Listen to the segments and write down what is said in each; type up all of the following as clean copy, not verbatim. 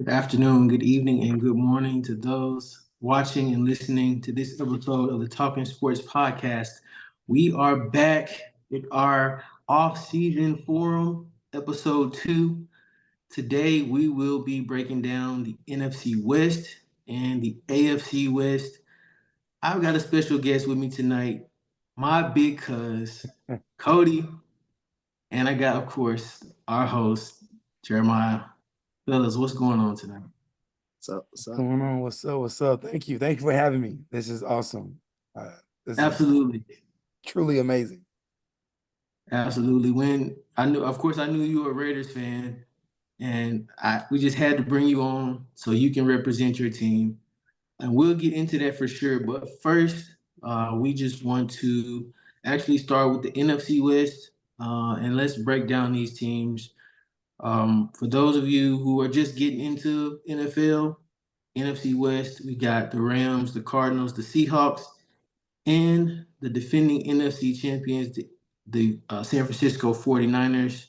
Good afternoon, good evening, and good morning to those watching and listening to this episode of the Talking Sports Podcast. We are back with our off-season forum, episode 2. Today, we will be breaking down the NFC West and the AFC West. I've got a special guest with me tonight, my big cuz, Cody, and I got, of course, our host, Jeremiah. Fellas, what's going on tonight? What's up? Going on? What's up? What's up? Thank you. Thank you for having me. This is awesome. This is Absolutely. truly amazing. Absolutely. When I knew, of course, I knew you were a Raiders fan, and we just had to bring you on so you can represent your team. And we'll get into that for sure. But first, we just want to actually start with the NFC West, and let's break down these teams. For those of you who are just getting into NFL, NFC West, we got the Rams, the Cardinals, the Seahawks, and the defending NFC champions, the San Francisco 49ers.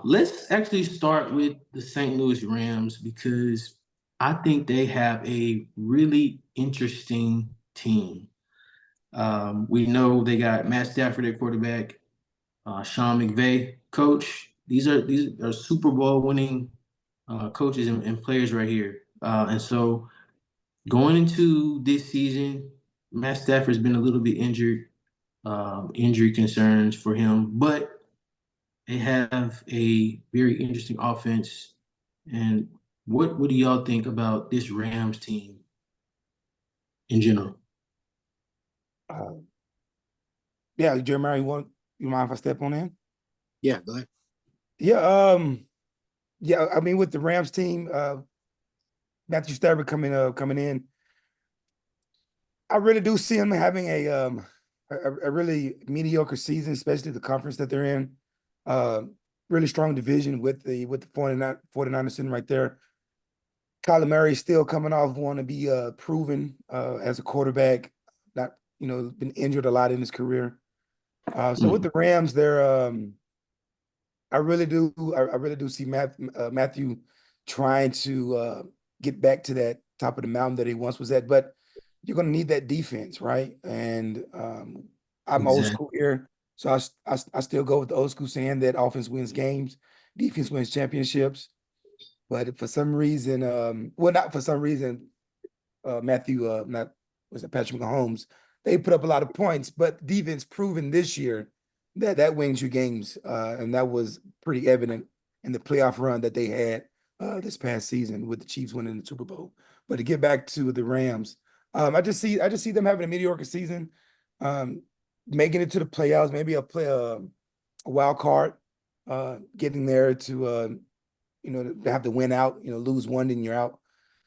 Let's actually start with the St. Louis Rams because I think they have a really interesting team. We know they got Matt Stafford at quarterback, Sean McVay, coach. These are Super Bowl winning coaches and players right here. And so going into this season, Matt Stafford's been a little bit injured, injury concerns for him, but they have a very interesting offense. And what do y'all think about this Rams team in general? Uh, yeah, Jeremiah, you mind if I step on in? Yeah, go ahead. Yeah. I mean, with the Rams team, Matthew Stafford coming in, I really do see him having a really mediocre season, especially the conference that they're in. Really strong division with the 49ers sitting right there. Kyler Murray still coming off want to be proven as a quarterback, not been injured a lot in his career. So with the Rams, I really do see Matthew trying to get back to that top of the mountain that he once was at, but you're going to need that defense, right? And I'm old Exactly. school here, so I still go with the old school saying that offense wins games, defense wins championships. But for some reason, not for some reason, Matthew, not was it Patrick Mahomes? They put up a lot of points, but defense proven this year that wins you games, and that was pretty evident in the playoff run that they had this past season with the Chiefs winning the Super Bowl. But to get back to the Rams, I just see them having a mediocre season, making it to the playoffs, maybe a wild card, getting there to to have to win out, lose one, then you're out.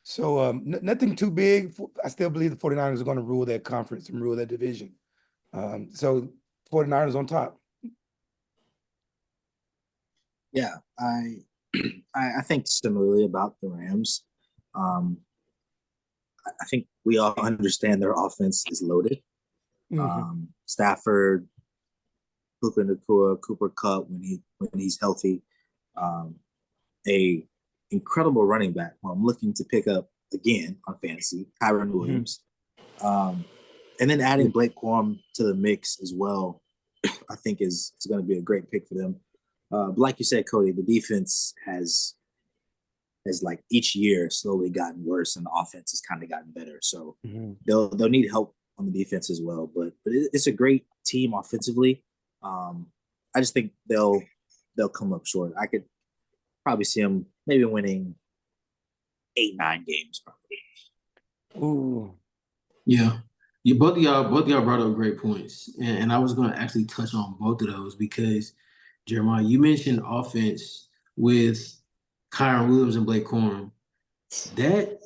So nothing too big. I still believe the 49ers are going to rule that conference and rule that division. So 49ers on top. Yeah, I think similarly about the Rams. I think we all understand their offense is loaded. Stafford, Puka Nacua, Cooper Kupp when he's healthy, a incredible running back who I'm looking to pick up again on fantasy, Kyron Williams. And then adding Blake Corum to the mix as well, I think is going to be a great pick for them. But like you said, Cody, the defense has like each year slowly gotten worse, and the offense has kind of gotten better. So they'll need help on the defense as well. But it's a great team offensively. I just think they'll come up short. I could probably see them maybe winning 8-9 games probably. Ooh. Yeah. Both of y'all brought up great points. And I was going to actually touch on both of those because, Jeremiah, you mentioned offense with Kyron Williams and Blake Corum. That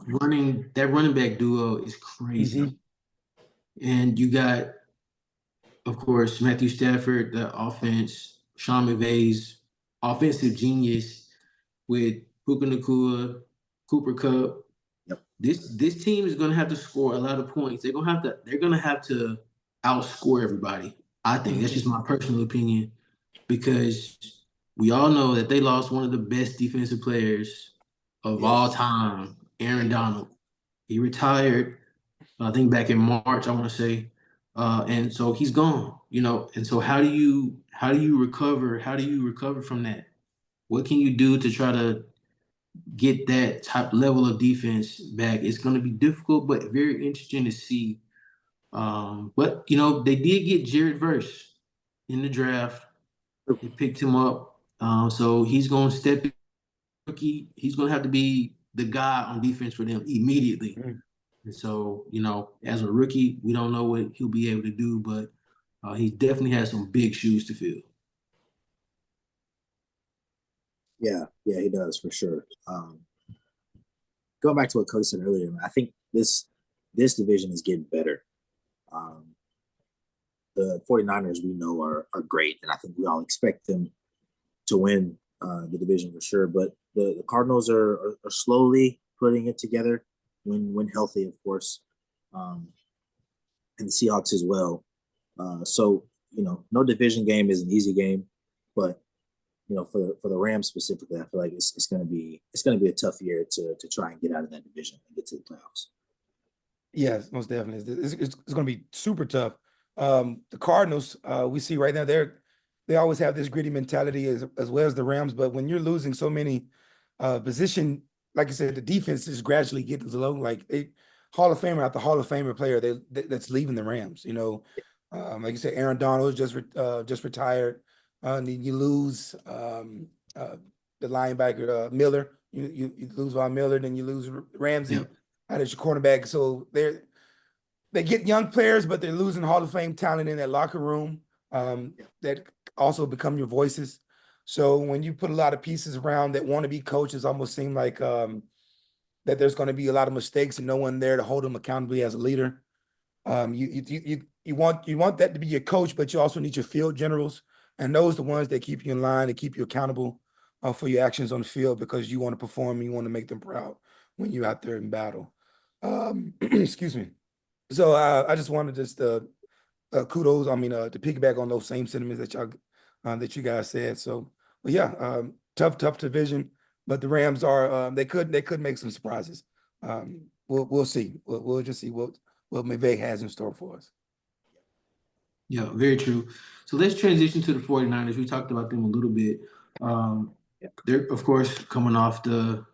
running back duo is crazy. And you got, of course, Matthew Stafford, the offense, Sean McVay's offensive genius with Puka Nacua, Cooper Kupp. Yep. This team is going to have to score a lot of points. They're going to have to outscore everybody. I think that's just my personal opinion because we all know that they lost one of the best defensive players of all Yes. time, Aaron Donald. He retired, I think back in March, I want to say, and so he's gone. And so how do you recover? How do you recover from that? What can you do to try to get that top level of defense back? It's going to be difficult, but very interesting to see. But they did get Jared Verse in the draft. They picked him up. So he's going to step in rookie. He's going to have to be the guy on defense for them immediately. Mhm. And so, as a rookie, we don't know what he'll be able to do, but he definitely has some big shoes to fill. Yeah, he does for sure. Going back to what Cody said earlier, I think this division is getting better. The 49ers we know are great, and I think we all expect them to win the division for sure. But the Cardinals are slowly putting it together when healthy, of course, and the Seahawks as well. So no division game is an easy game, but for the Rams specifically, I feel like it's gonna be a tough year to try and get out of that division and get to the playoffs. Yes, most definitely. It's going to be super tough. The Cardinals, we see right now, they always have this gritty mentality as well as the Rams. But when you're losing so many position, like I said, the defense is gradually getting low. Like Hall of Famer after Hall of Famer player that's leaving the Rams. Like you said, Aaron Donald just retired. And then you lose the linebacker Miller. You lose Von Miller, then you lose Ramsey. Yep. Out as your cornerback. So they get young players, but they're losing Hall of Fame talent in that locker room that also become your voices. So when you put a lot of pieces around that want to be coaches, almost seem like that there's going to be a lot of mistakes and no one there to hold them accountable as a leader. You want that to be your coach, but you also need your field generals, and those are the ones that keep you in line and keep you accountable for your actions on the field because you want to perform and you want to make them proud when you're out there in battle. Excuse me. So I just wanted to kudos. I mean, to piggyback on those same sentiments that you guys said. So, but yeah, tough division. But the Rams are they could make some surprises. We'll see. We'll just see what McVay has in store for us. Yeah, very true. So let's transition to the 49ers. We talked about them a little bit. They're, of course, coming off the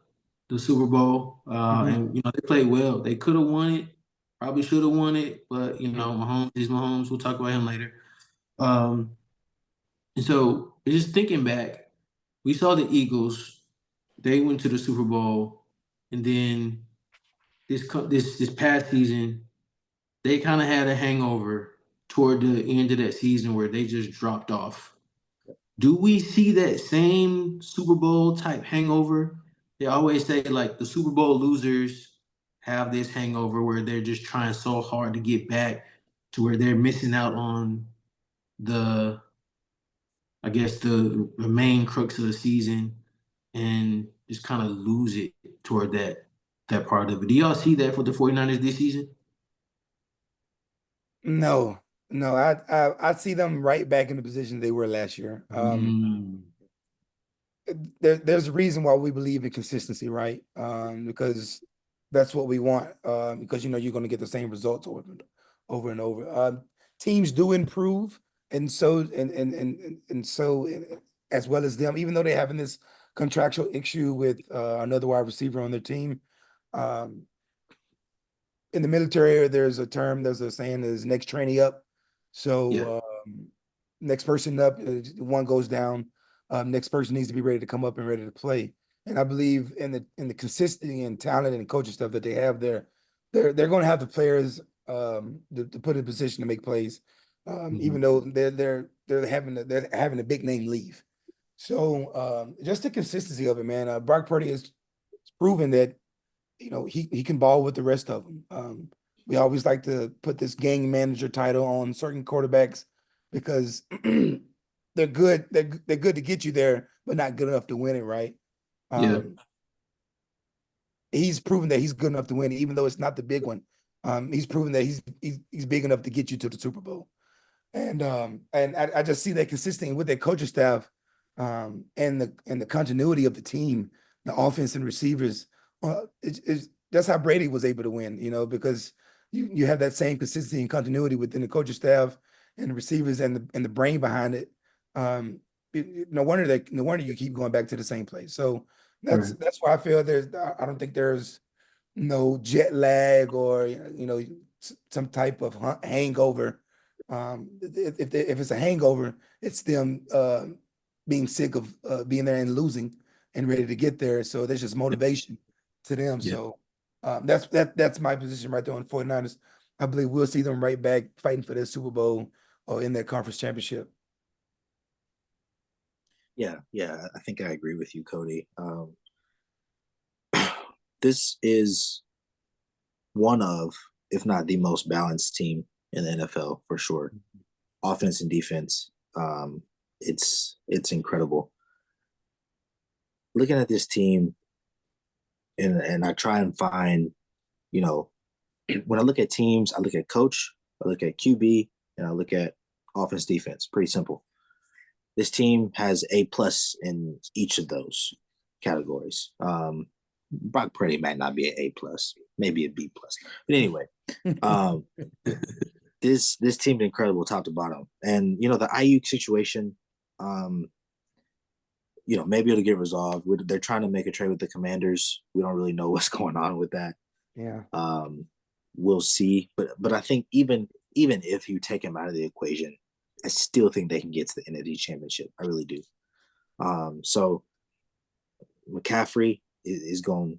Super Bowl, and they played well. They could have won it, probably should have won it, but Mahomes is Mahomes. We'll talk about him later. And so just thinking back, we saw the Eagles. They went to the Super Bowl, and then this past season, they kind of had a hangover toward the end of that season where they just dropped off. Do we see that same Super Bowl type hangover? They always say like the Super Bowl losers have this hangover where they're just trying so hard to get back to where they're missing out on the, I guess, the main crux of the season and just kind of lose it toward that part of it. Do y'all see that for the 49ers this season? No, I see them right back in the position they were last year. There's a reason why we believe in consistency, right? Because that's what we want. Because you're going to get the same results over and over. Teams do improve, and so as well as them, even though they're having this contractual issue with another wide receiver on their team. In the military, there's a saying is next trainee up. So next person up, one goes down. Next person needs to be ready to come up and ready to play. And I believe in the consistency and talent and coaching stuff that they have there, they're going to have the players to put in position to make plays, even though they're having a big name leave. So just the consistency of it, man. Brock Purdy has proven that he can ball with the rest of them. We always like to put this gang manager title on certain quarterbacks because they're good. They're good to get you there, but not good enough to win it, right? He's proven that he's good enough to win it, even though it's not the big one. He's proven that he's big enough to get you to the Super Bowl. And I just see that consistent with their coaching staff. and the continuity of the team, the offense and receivers. That's how Brady was able to win, because you have that same consistency and continuity within the coaching staff and the receivers and the brain behind it. No wonder you keep going back to the same place. So that's why I feel I don't think there's no jet lag or some type of hangover. If it's a hangover, it's them being sick of being there and losing and ready to get there. So there's just motivation to them. Yeah. So that's my position right there on 49ers. I believe we'll see them right back fighting for their Super Bowl or in their conference championship. Yeah, I think I agree with you, Cody. This is one of, if not the most balanced team in the NFL for sure. Offense and defense, it's incredible. Looking at this team, and I try and find, when I look at teams, I look at coach, I look at QB, and I look at offense, defense. Pretty simple. This team has A+ in each of those categories. Brock Purdy might not be an A+, maybe a B+. But anyway, this team's incredible top to bottom. And the Ayuk situation, maybe it'll get resolved. They're trying to make a trade with the Commanders. We don't really know what's going on with that. Yeah. We'll see. But I think even if you take him out of the equation, I still think they can get to the NFC Championship. I really do. So McCaffrey is going to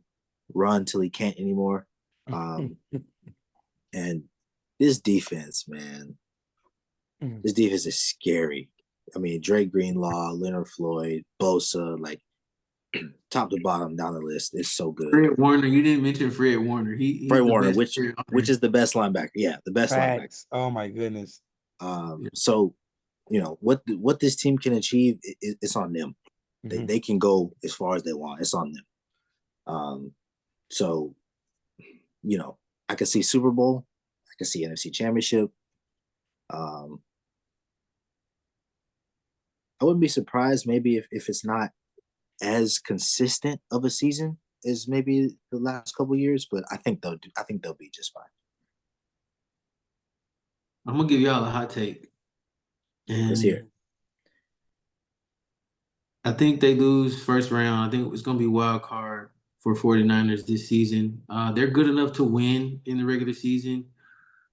run till he can't anymore. And this defense, man, this defense is scary. I mean, Drake Greenlaw, Leonard Floyd, Bosa, like top to bottom down the list is so good. Fred Warner, you didn't mention Fred Warner. Fred Warner, which is the best linebacker. Yeah, the best linebacker. Oh my goodness. So, what this team can achieve, it's on them. They can go as far as they want. It's on them. So, I can see Super Bowl. I can see NFC Championship. I wouldn't be surprised maybe if it's not as consistent of a season as maybe the last couple of years, but I think they'll be just fine. I'm gonna give y'all a hot take. Let's hear it. I think they lose first round. I think it's gonna be wild card for 49ers this season. They're good enough to win in the regular season,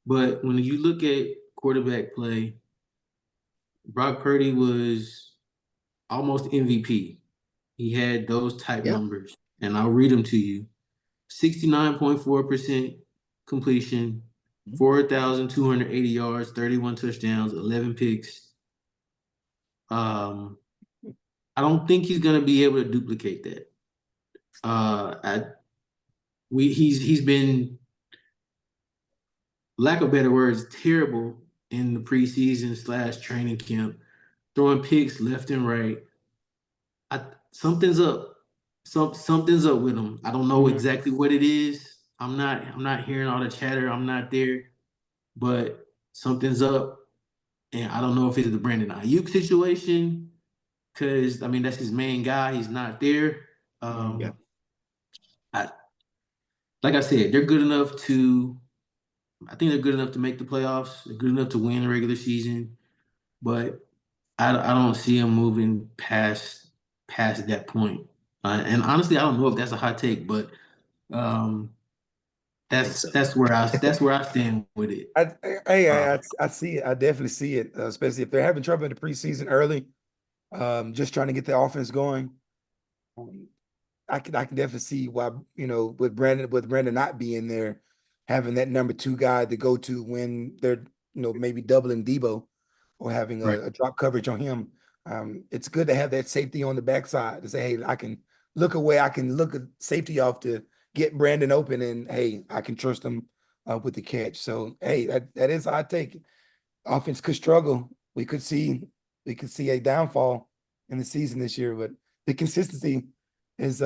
but when you look at quarterback play, Brock Purdy was almost MVP. He had those type numbers, and I'll read them to you. 69.4% completion, 4,280 yards, 31 touchdowns, 11 picks. I don't think he's going to be able to duplicate that. He's been, lack of better words, terrible in the preseason / training camp, throwing picks left and right. Something's up. Something's up with him. I don't know exactly what it is. I'm not hearing all the chatter. I'm not there, but something's up, and I don't know if it's the Brandon Ayuk situation, because that's his main guy. He's not there. Like I said, they're good enough to. I think they're good enough to make the playoffs. They're good enough to win the regular season, but I don't see them moving past that point. And honestly, I don't know if that's a hot take, but that's where I stand with it. I see it. I definitely see it, especially if they're having trouble in the preseason early, just trying to get the offense going. I can definitely see why, with Brandon not being there, having that number 2 guy to go to when they're maybe doubling Debo or having a drop coverage on him. It's good to have that safety on the backside to say, hey, I can look away. I can look a safety off to get Brandon open, and hey, I can trust him with the catch. So hey, that is I take. Offense could struggle. We could see a downfall in the season this year, but the consistency is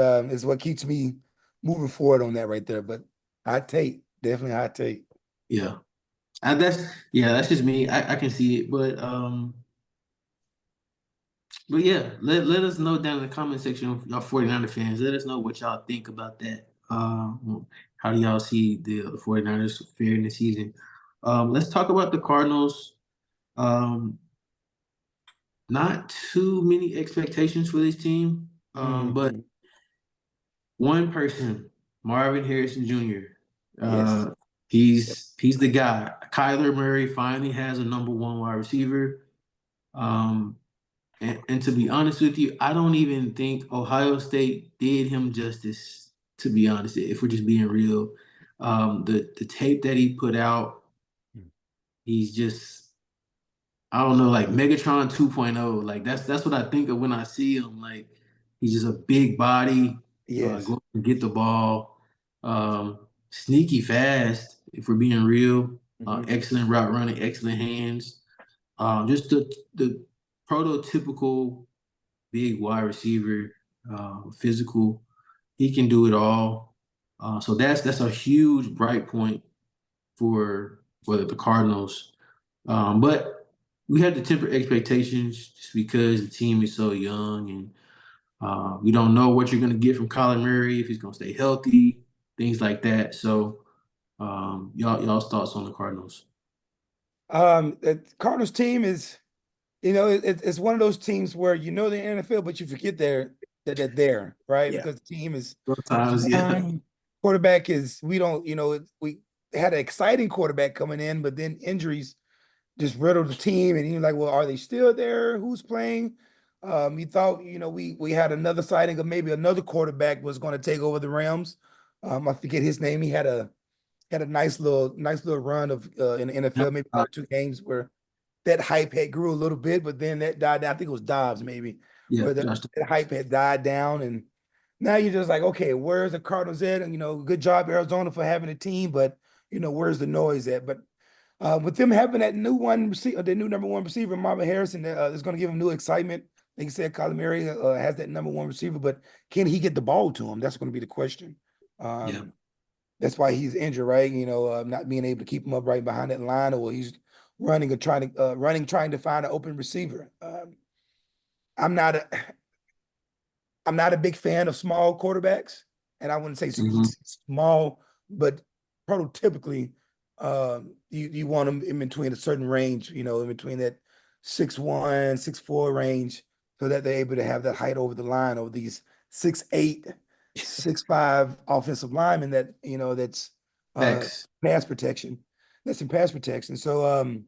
what keeps me moving forward on that right there. But hot take, definitely hot take. Yeah. That's just me. I can see it, but But yeah, let us know down in the comment section, y'all 49er fans. Let us know what y'all think about that. How do y'all see the 49ers faring this season? Let's talk about the Cardinals. Um, not too many expectations for this team, but Mhm. one person, Marvin Harrison Jr. Yes. He's the guy. Kyler Murray finally has a number one wide receiver. Um, and to be honest with you, I don't even think Ohio State did him justice, to be honest, if we're just being real. The tape that he put out, he's just, I don't know, like Megatron 2.0. Like that's what I think of when I see him. Like he's just a big body, Yes. go and get the ball, sneaky fast, if we're being real. Mhm. Excellent route running, excellent hands. Just the prototypical big wide receiver, physical. He can do it all. So that's a huge bright point for the Cardinals. But we have to temper expectations just because the team is so young and we don't know what you're going to get from Kyler Murray if he's going to stay healthy, things like that. So y'all's thoughts on the Cardinals? The Cardinals team is, it's one of those teams where they're in the NFL, but you forget that they're there, right? Yeah. Because the team is Sometimes, yeah. young. Quarterback is we don't, we had an exciting quarterback coming in, but then injuries just riddled the team, and you're like, well, are they still there? Who's playing? You thought, we had another sighting of maybe another quarterback was going to take over the Rams. I forget his name. He had a nice little run of in the NFL, maybe one or two games where that hype had grew a little bit, but then that died down. I think it was Dobbs maybe, Yeah, where Josh. that hype had died down, and now you're just like, okay, where's the Cardinals at? And good job Arizona for having a team, but where's the noise at? But with them having that new one receiver, the new number one receiver, Marvin Harrison, is going to give him new excitement. Like you said, Kyler Murray has that number one receiver, but can he get the ball to him? That's going to be the question. Yeah. That's why he's injured, right? Not being able to keep him up right behind that line, or he's trying to find an open receiver. I'm not a, I'm not a big fan of small quarterbacks, and I wouldn't say Mhm. small, but prototypically, you want them in between a certain range, in between that 6'1", 6'4" range, so that they're able to have that height over the line over these 6'8", 6'5" offensive linemen that's uh Facts. pass protection. That's in pass protection. So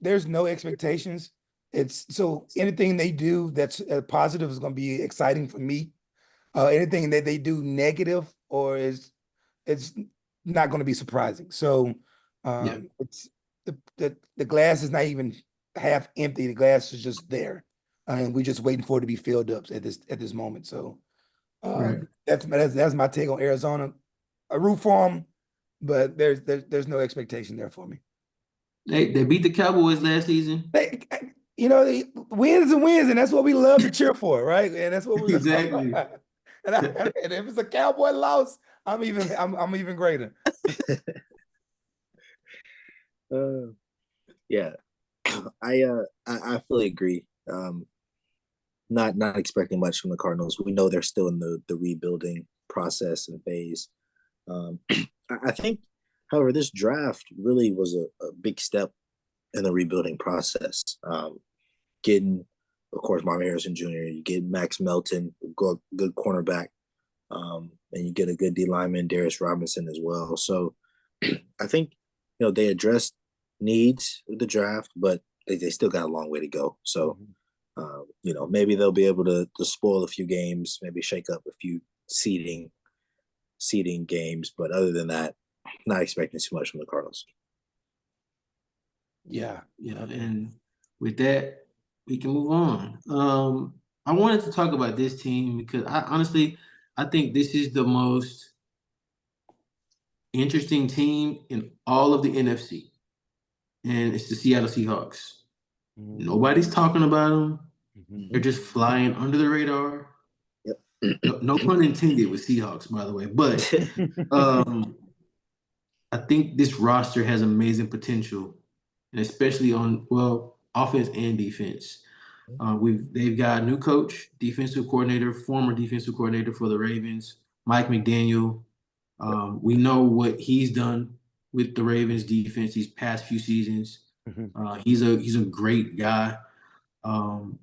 there's no expectations. It's so anything they do that's positive is going to be exciting for me. Anything that they do negative or it's not going to be surprising. So Yeah. it's the glass is not even half empty. The glass is just there, and we're just waiting for it to be filled up at this moment. So Right. that's my take on Arizona. I root for them, but there's no expectation there for me. They beat the Cowboys last season. They, wins and wins, and that's what we love to cheer for, right? And that's what we love. Exactly. And if it's a Cowboy loss, I'm even greater. Uh, yeah, I fully agree. Not expecting much from the Cardinals. We know they're still in the rebuilding process and phase. I think, however, this draft really was a big step in the rebuilding process. Getting, of course, Marvin Harrison Jr., you get Max Melton, good cornerback, and you get a good D lineman, Darius Robinson, as well. So I think, they addressed needs with the draft, but they still got a long way to go. So, maybe they'll be able to spoil a few games, maybe shake up a few seeding games. But other than that, not expecting too much from the Cardinals. Yeah, yeah. And with that, we can move on. I wanted to talk about this team because I think this is the most interesting team in all of the NFC, and it's the Seattle Seahawks. Nobody's talking about them. They're just flying under the radar. Yep. No pun intended with Seahawks, by the way. But um, I think this roster has amazing potential, and especially on, well, offense and defense. They've got a new coach, defensive coordinator, former defensive coordinator for the Ravens, Mike McDaniel. We know what he's done with the Ravens defense these past few seasons. He's a great guy. And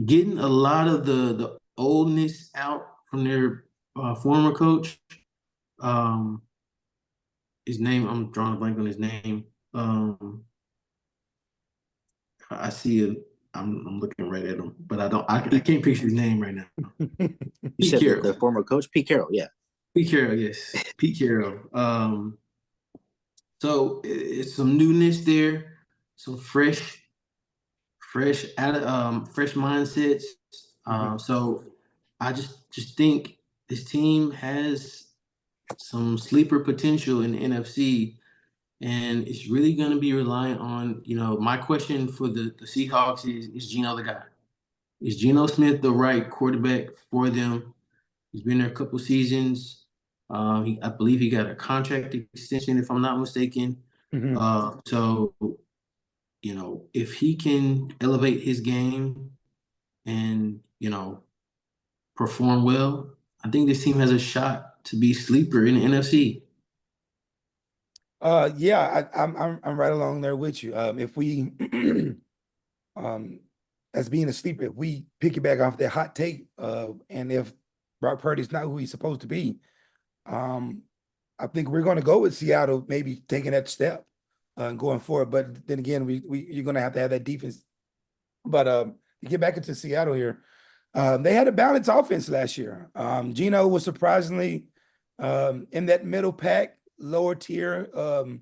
getting a lot of the oldness out from their former coach. His name, I'm drawing a blank on his name. I see it. I'm looking right at him, but I can't picture his name right now. You Pete said Carroll. the former coach, Pete Carroll, yeah. Pete Carroll, yes. Pete Carroll. So it's some newness there, some fresh fresh mindsets. So I just think this team has some sleeper potential in the NFC, and it's really going to be reliant on, my question for the Seahawks is Geno the guy? Is Geno Smith the right quarterback for them? He's been there a couple seasons. I believe he got a contract extension, if I'm not mistaken. So, if he can elevate his game and, perform well, I think this team has a shot to be sleeper in the NFC. Yeah, I'm right along there with you. If we, as being a sleeper, if we piggyback off that hot take, and if Brock Purdy's not who he's supposed to be, I think we're going to go with Seattle, maybe taking that step, going forward. But then again, you're going to have that defense. But to get back into Seattle here, they had a balanced offense last year. Geno was surprisingly in that middle pack, lower tier of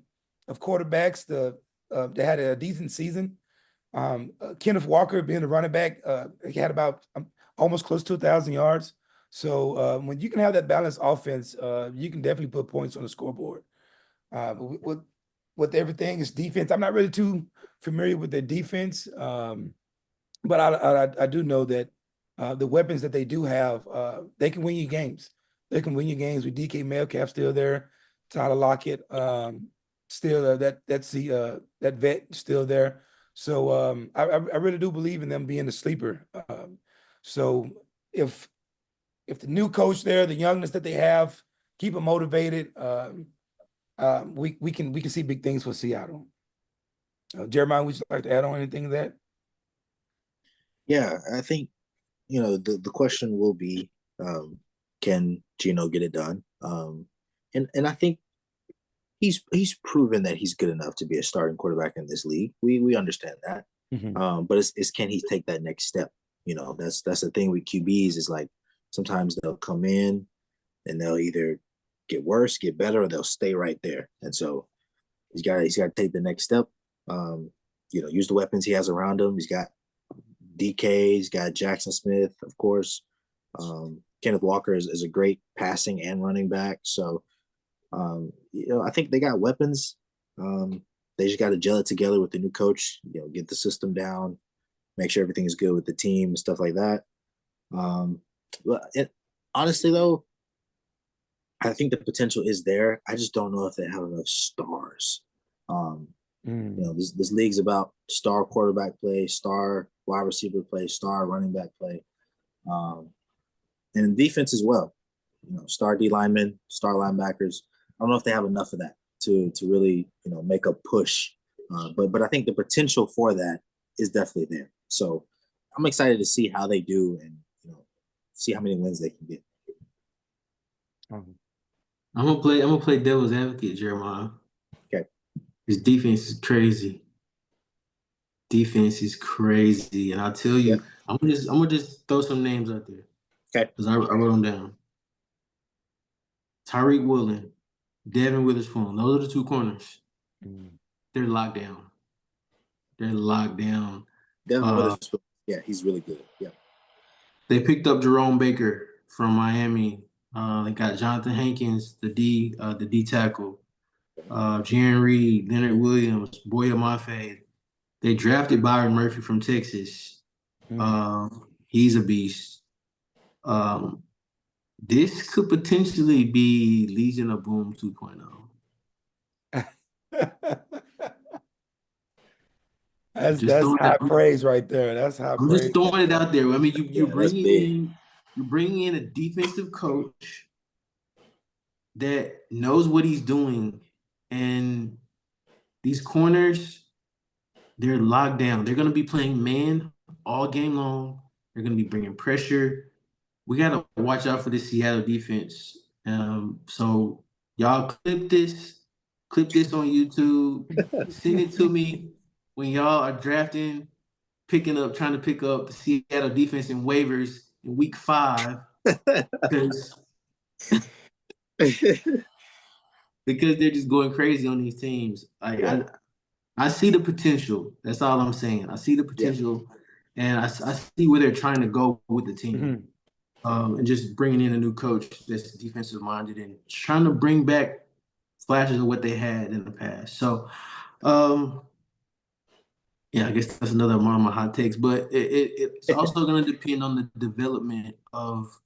quarterbacks. They had a decent season. Kenneth Walker being the running back, he had about almost close to 1,000 yards. So when you can have that balanced offense, you can definitely put points on the scoreboard. With everything, it's defense. I'm not really too familiar with their defense, but I do know that the weapons that they do have, they can win you games. They can win you games with DK Metcalf still there, Tyler Lockett still that vet still there. So I really do believe in them being a sleeper. So if the new coach there, the youngness that they have, keep them motivated, we can see big things for Seattle. Jeremiah, would you like to add on anything to that? Yeah, I think the question will be, can Geno get it done? And I think he's proven that he's good enough to be a starting quarterback in this league. We understand that. But it's can he take that next step? That's the thing with QBs is like sometimes they'll come in and they'll either get worse, get better, or they'll stay right there. And so he's got to take the next step. Use the weapons he has around him. He's got DK, he's got Jackson Smith, of course. Kenneth Walker is a great passing and running back. So I think they got weapons. They just got to gel it together with the new coach, get the system down, make sure everything is good with the team and stuff like that. Honestly, though, I think the potential is there. I just don't know if they have enough stars. This league's about star quarterback play, star wide receiver play, star running back play, and defense as well. Star D linemen, star linebackers. I don't know if they have enough of that to really make a push. But I think the potential for that is definitely there. So I'm excited to see how they do and see how many wins they can get. I'm gonna play devil's advocate, Jeremiah. Okay. His defense is crazy. Defense is crazy, and I'll tell you, I'm gonna just throw some names out there. Okay. Because I wrote them down. Tyreek Woolen, Devin Witherspoon. Those are the two corners. They're locked down. Devin Witherspoon, yeah, he's really good. Yeah. They picked up Jerome Baker from Miami. They got Jonathan Hankins, the D tackle. Jaron Reed, Leonard Williams, Boya Mafe. They drafted Byron Murphy from Texas. He's a beast. This could potentially be Legion of Boom 2.0. Just That's throwing high it. praise right there. That's high I'm just praise. throwing it out there. I mean, Yeah, that's big. you're bringing in a defensive coach that knows what he's doing, and these corners, they're locked down. They're going to be playing man all game long. They're going to be bringing pressure. We got to watch out for the Seattle defense. So y'all clip this on YouTube, send it to me when y'all are drafting, trying to pick up the Seattle defense in waivers in week 5 because they're just going crazy on these teams. I see the potential. That's all I'm saying. I see the potential, and I see where they're trying to go with the team. And just bringing in a new coach that's defensive minded and trying to bring back flashes of what they had in the past. So, yeah, I guess that's another one of my hot takes. But it's also going to depend on the development of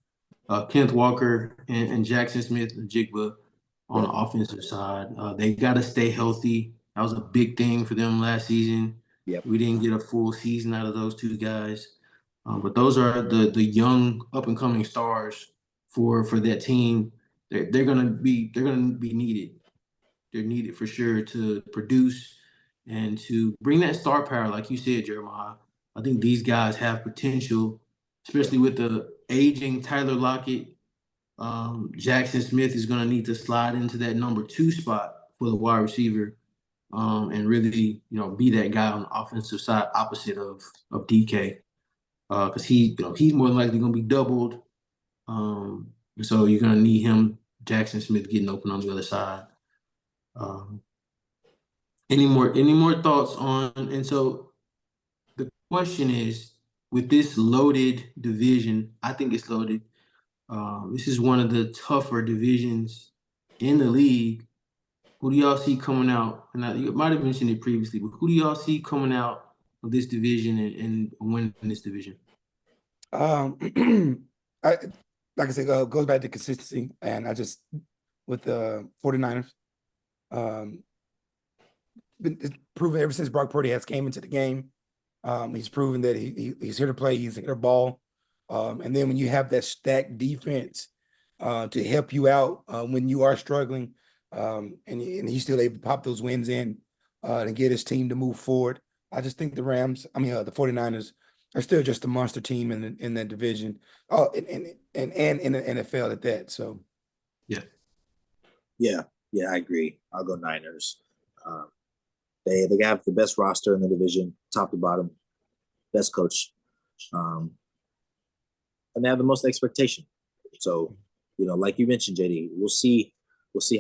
Kenneth Walker and Jackson Smith and Jigba on the offensive side. They got to stay healthy. That was a big thing for them last season. Yep. We didn't get a full season out of those two guys. But those are the young up and coming stars for that team. They're gonna be needed. They're needed for sure to produce and to bring that star power, like you said, Jeremiah. I think these guys have potential, especially with the aging Tyler Lockett. Jackson Smith is going to need to slide into that number 2 spot for the wide receiver, and really, be that guy on the offensive side, opposite of DK, because he's more than likely going to be doubled. So you're going to need him, Jackson Smith, getting open on the other side. Any more thoughts on? And so the question is, with this loaded division, I think it's loaded. This is one of the tougher divisions in the league. Who do y'all see coming out? And you might have mentioned it previously, but who do y'all see coming out of this division and winning this division? I like I said, goes back to consistency, and I just with the 49ers, it's proven ever since Brock Purdy has came into the game. He's proven that he's here to play. He's here to ball. And then when you have that stacked defense to help you out when you are struggling, and he's still able to pop those wins in and get his team to move forward. I just think the 49ers are still just a monster team in that division. Oh, and in the NFL at that. So, yeah, I agree. I'll go Niners. They have the best roster in the division, top to bottom, best coach, and they have the most expectation. So, like you mentioned, JD, we'll see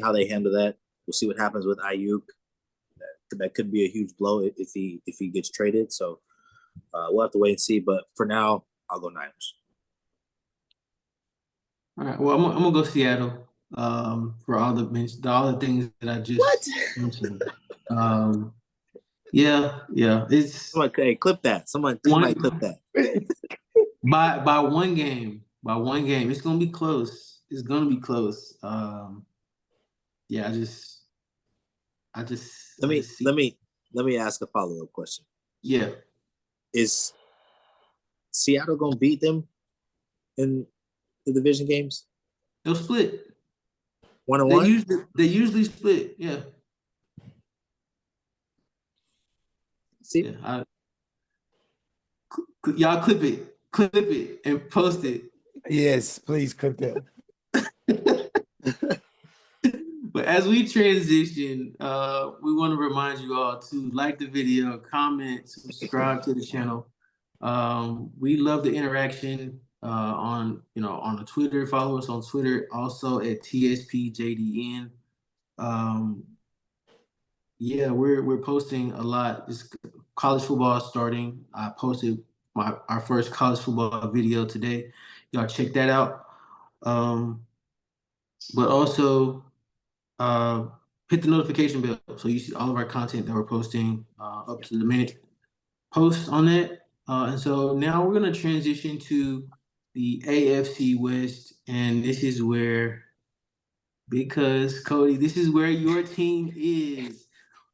how they handle that. We'll see what happens with Ayuk. That could be a huge blow if he gets traded. So we'll have to wait and see. But for now, I'll go Niners. All right. Well, I'm gonna go Seattle for all the things that I just mentioned. Yeah. It's Hey, clip that. Somebody clip that. by one game. By one game. It's gonna be close. It's gonna be close. Yeah, I just Let me ask a follow-up question. Yeah. Is Seattle gonna beat them in the division games? They'll split. 1-1? They usually split. Yeah. See? Yeah. Y'all clip it, and post it. yes, please clip that. But as we transition, we want to remind you all to like the video, comment, subscribe to the channel. We love the interaction on the Twitter. Follow us on Twitter, also at TSPJDN. Yeah, we're posting a lot. This college football is starting. I posted our first college football video today. Y'all check that out. But also hit the notification bell so you see all of our content that we're posting up to the minute posts on that. And so now we're going to transition to the AFC West, and this is where, because Cody, this is where your team is.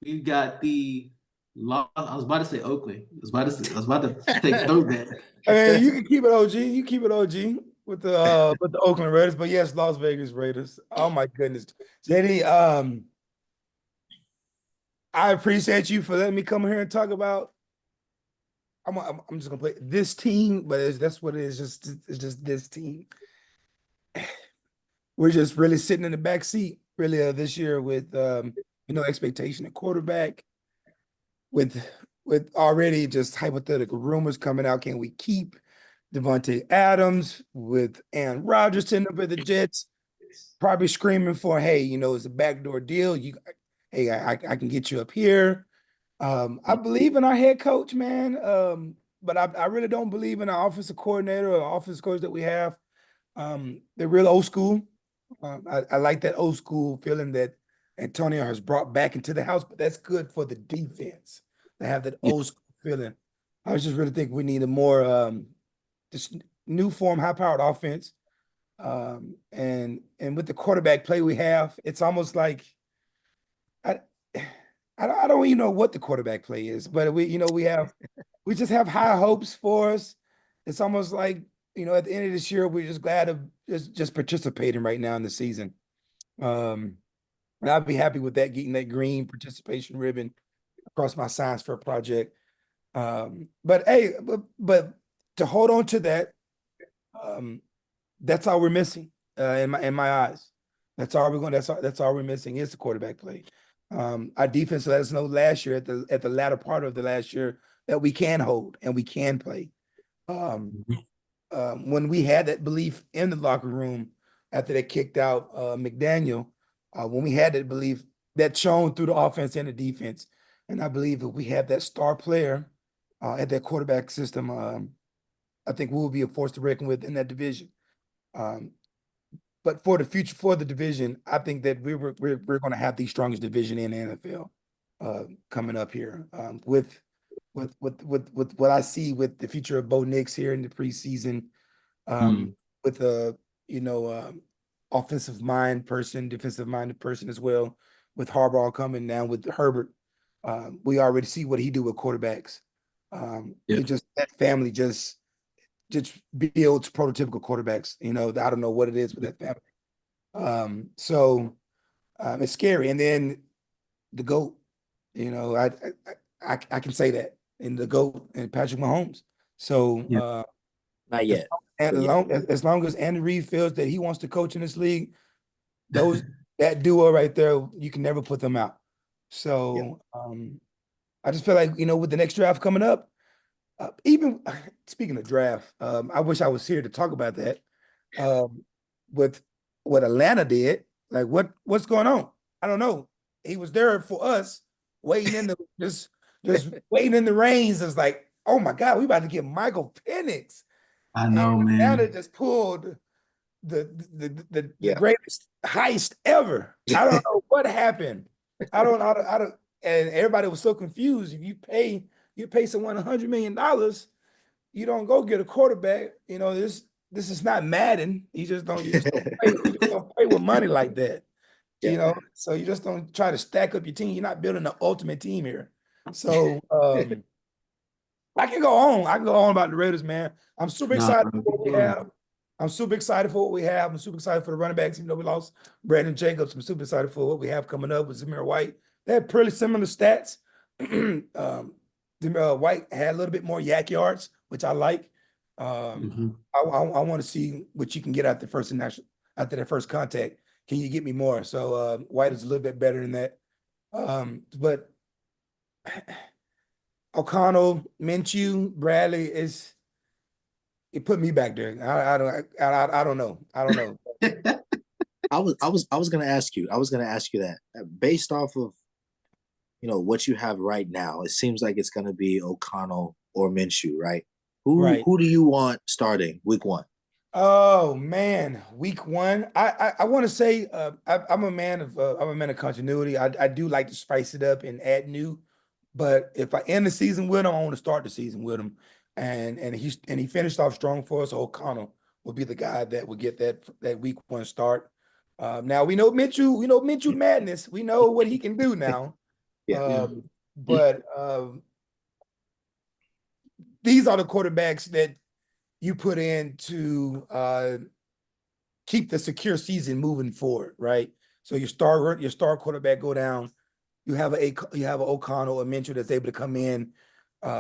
We've got the I was about to say Oakland. I was about to take throwback. I mean, you can keep it OG. You keep it OG with the Oakland Raiders, but yes, Las Vegas Raiders. Oh my goodness, JD. I appreciate you for letting me come here and talk about. I'm just gonna play this team, but that's what it is. It's just this team. We're just really sitting in the back seat, really, this year with expectation at quarterback, with already just hypothetical rumors coming out. Can we keep Devontae Adams with Aaron Rodgers sitting up at the Jets? Probably screaming for, hey, it's a backdoor deal. Hey, I can get you up here. I believe in our head coach, man. But I really don't believe in our offensive coordinator or offensive coach that we have. They're real old school. I like that old school feeling that Antonio has brought back into the house, but that's good for the defense to have that old school feeling. I just really think we need a more this new form, high-powered offense. And with the quarterback play we have, it's almost like I don't even know what the quarterback play is, but we just have high hopes for us. It's almost like, at the end of this year, we're just glad of just participating right now in the season. And I'd be happy with that, getting that green participation ribbon across my science fair project. But hey, but to hold on to that, that's all we're missing in my eyes. That's all we're missing is the quarterback play. Our defense let us know last year at the latter part of the last year that we can hold and we can play. When we had that belief in the locker room after they kicked out McDaniel, when we had that belief, that shone through the offense and the defense. And I believe if we have that star player at that quarterback system, I think we will be a force to reckon with in that division. But for the future, for the division, I think that we're going to have the strongest division in the NFL coming up here with what I see with the future of Bo Nix here in the preseason, with a offensive minded person as well, with Harbaugh coming down with Herbert. We already see what he do with quarterbacks. That family just builds prototypical quarterbacks. I don't know what it is with that family. So it's scary. And then the GOAT, I can say that, in the GOAT and Patrick Mahomes. So not yet. As long as Andy Reid feels that he wants to coach in this league, that duo right there, you can never put them out. So I just feel like, with the next draft coming up, even speaking of draft, I wish I was here to talk about that. With what Atlanta did, like what's going on? I don't know. He was there for us, waiting in the just waiting in the reins. It's like, oh my God, we about to get Michael Penix. I know, man. Atlanta just pulled the greatest heist ever. I don't know what happened. I don't. And everybody was so confused. If you pay someone $100 million, you don't go get a quarterback. This is not Madden. You just don't play with money like that. So you just don't try to stack up your team. You're not building the ultimate team here. So I can go on. I can go on about the Raiders, man. I'm super excited for what we have. I'm super excited for the running backs, even though we lost Brandon Jacobs. I'm super excited for what we have coming up with Zamir White. They have pretty similar stats. White had a little bit more yak yards, which I like. I want to see what you can get after that first contact. Can you get me more? So White is a little bit better than that. But O'Connell, Minshew, Bradley it put me back there. I don't know. I was gonna ask you that based off of what you have right now. It seems like it's gonna be O'Connell or Minshew, right? Who do you want starting week 1? Oh man, week 1. I want to say I'm a man of continuity. I do like to spice it up and add new. But if I end the season with him, I want to start the season with him. And he finished off strong for us. O'Connell will be the guy that will get that week 1 start. Now we know Minshew madness. We know what he can do now. but these are the quarterbacks that you put in to keep the secure season moving forward, right? So your star quarterback go down. You have an O'Connell, a mentor that's able to come in,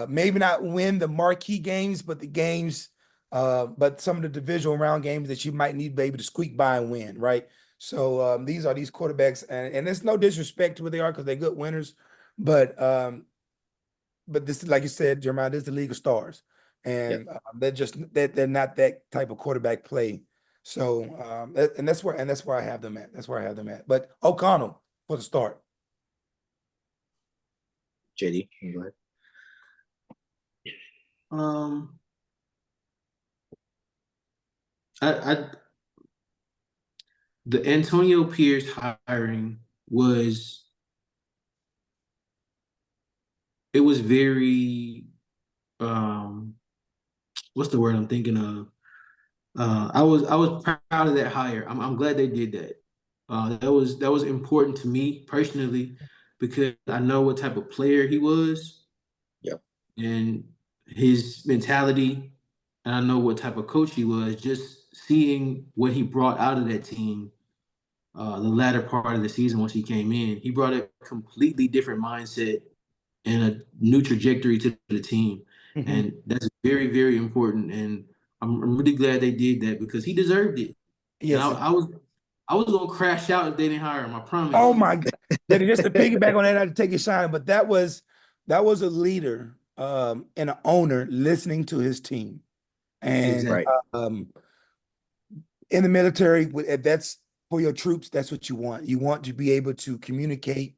maybe not win the marquee games, but the games, but some of the divisional round games that you might need to be able to squeak by and win, right? So these quarterbacks, and it's no disrespect to what they are because they're good winners, but this is, like you said, Jeremiah, this is the league of stars, and they're not that type of quarterback play. So and that's where I have them at. That's where I have them at. But O'Connell for the start. JD, can you go ahead? I the Antonio Pierce hiring was very what's the word I'm thinking of? I was proud of that hire. I'm glad they did that. That was important to me personally because I know what type of player he was. Yep. And his mentality, and I know what type of coach he was. Just seeing what he brought out of that team, the latter part of the season once he came in, he brought a completely different mindset and a new trajectory to the team, and that's very, very important. And I'm really glad they did that because he deserved it. Yes. And I was gonna crash out if they didn't hire him. I promise. Oh my God! Just to piggyback on that, I had to take a shine, but that was a leader and an owner listening to his team, and Exactly. in the military, that's for your troops. That's what you want. You want to be able to communicate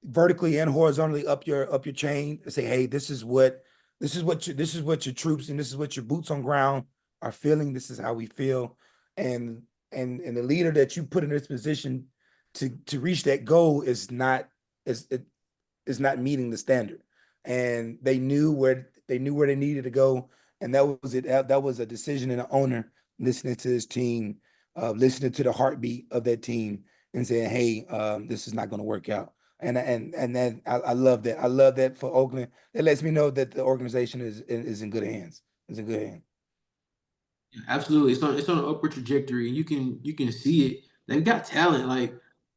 vertically and horizontally up your chain and say, hey, this is what your troops and this is what your boots on ground are feeling. This is how we feel. And the leader that you put in this position to reach that goal is not meeting the standard. And they knew where they needed to go. And that was it. That was a decision and an owner listening to his team, listening to the heartbeat of that team and saying, hey, this is not going to work out. And then I love that. I love that for Oakland. It lets me know that the organization is in good hands. It's in good hands. Absolutely, it's on an upward trajectory. You can see it. They've got talent. Like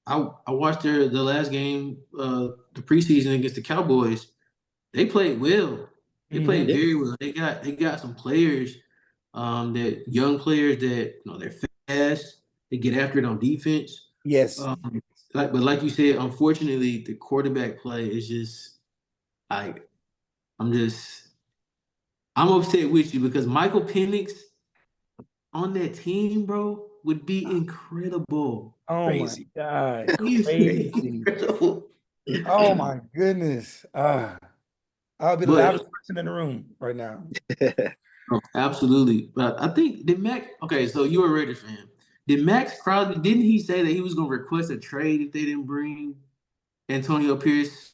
I watched the last game, the preseason against the Cowboys. They played well. They played very well. They got some players, that young players that they're fast. They get after it on defense. Yes. But like you said, unfortunately, the quarterback play is just like I'm upset with you because Michael Penix on that team, bro, would be incredible. Oh Crazy. my God. He's Crazy. incredible. Oh my goodness. I'll be the But loudest person in the room right now. absolutely. But I think okay, so you're a Raiders fan. Did Max Crosby, didn't he say that he was gonna request a trade if they didn't bring Antonio Pierce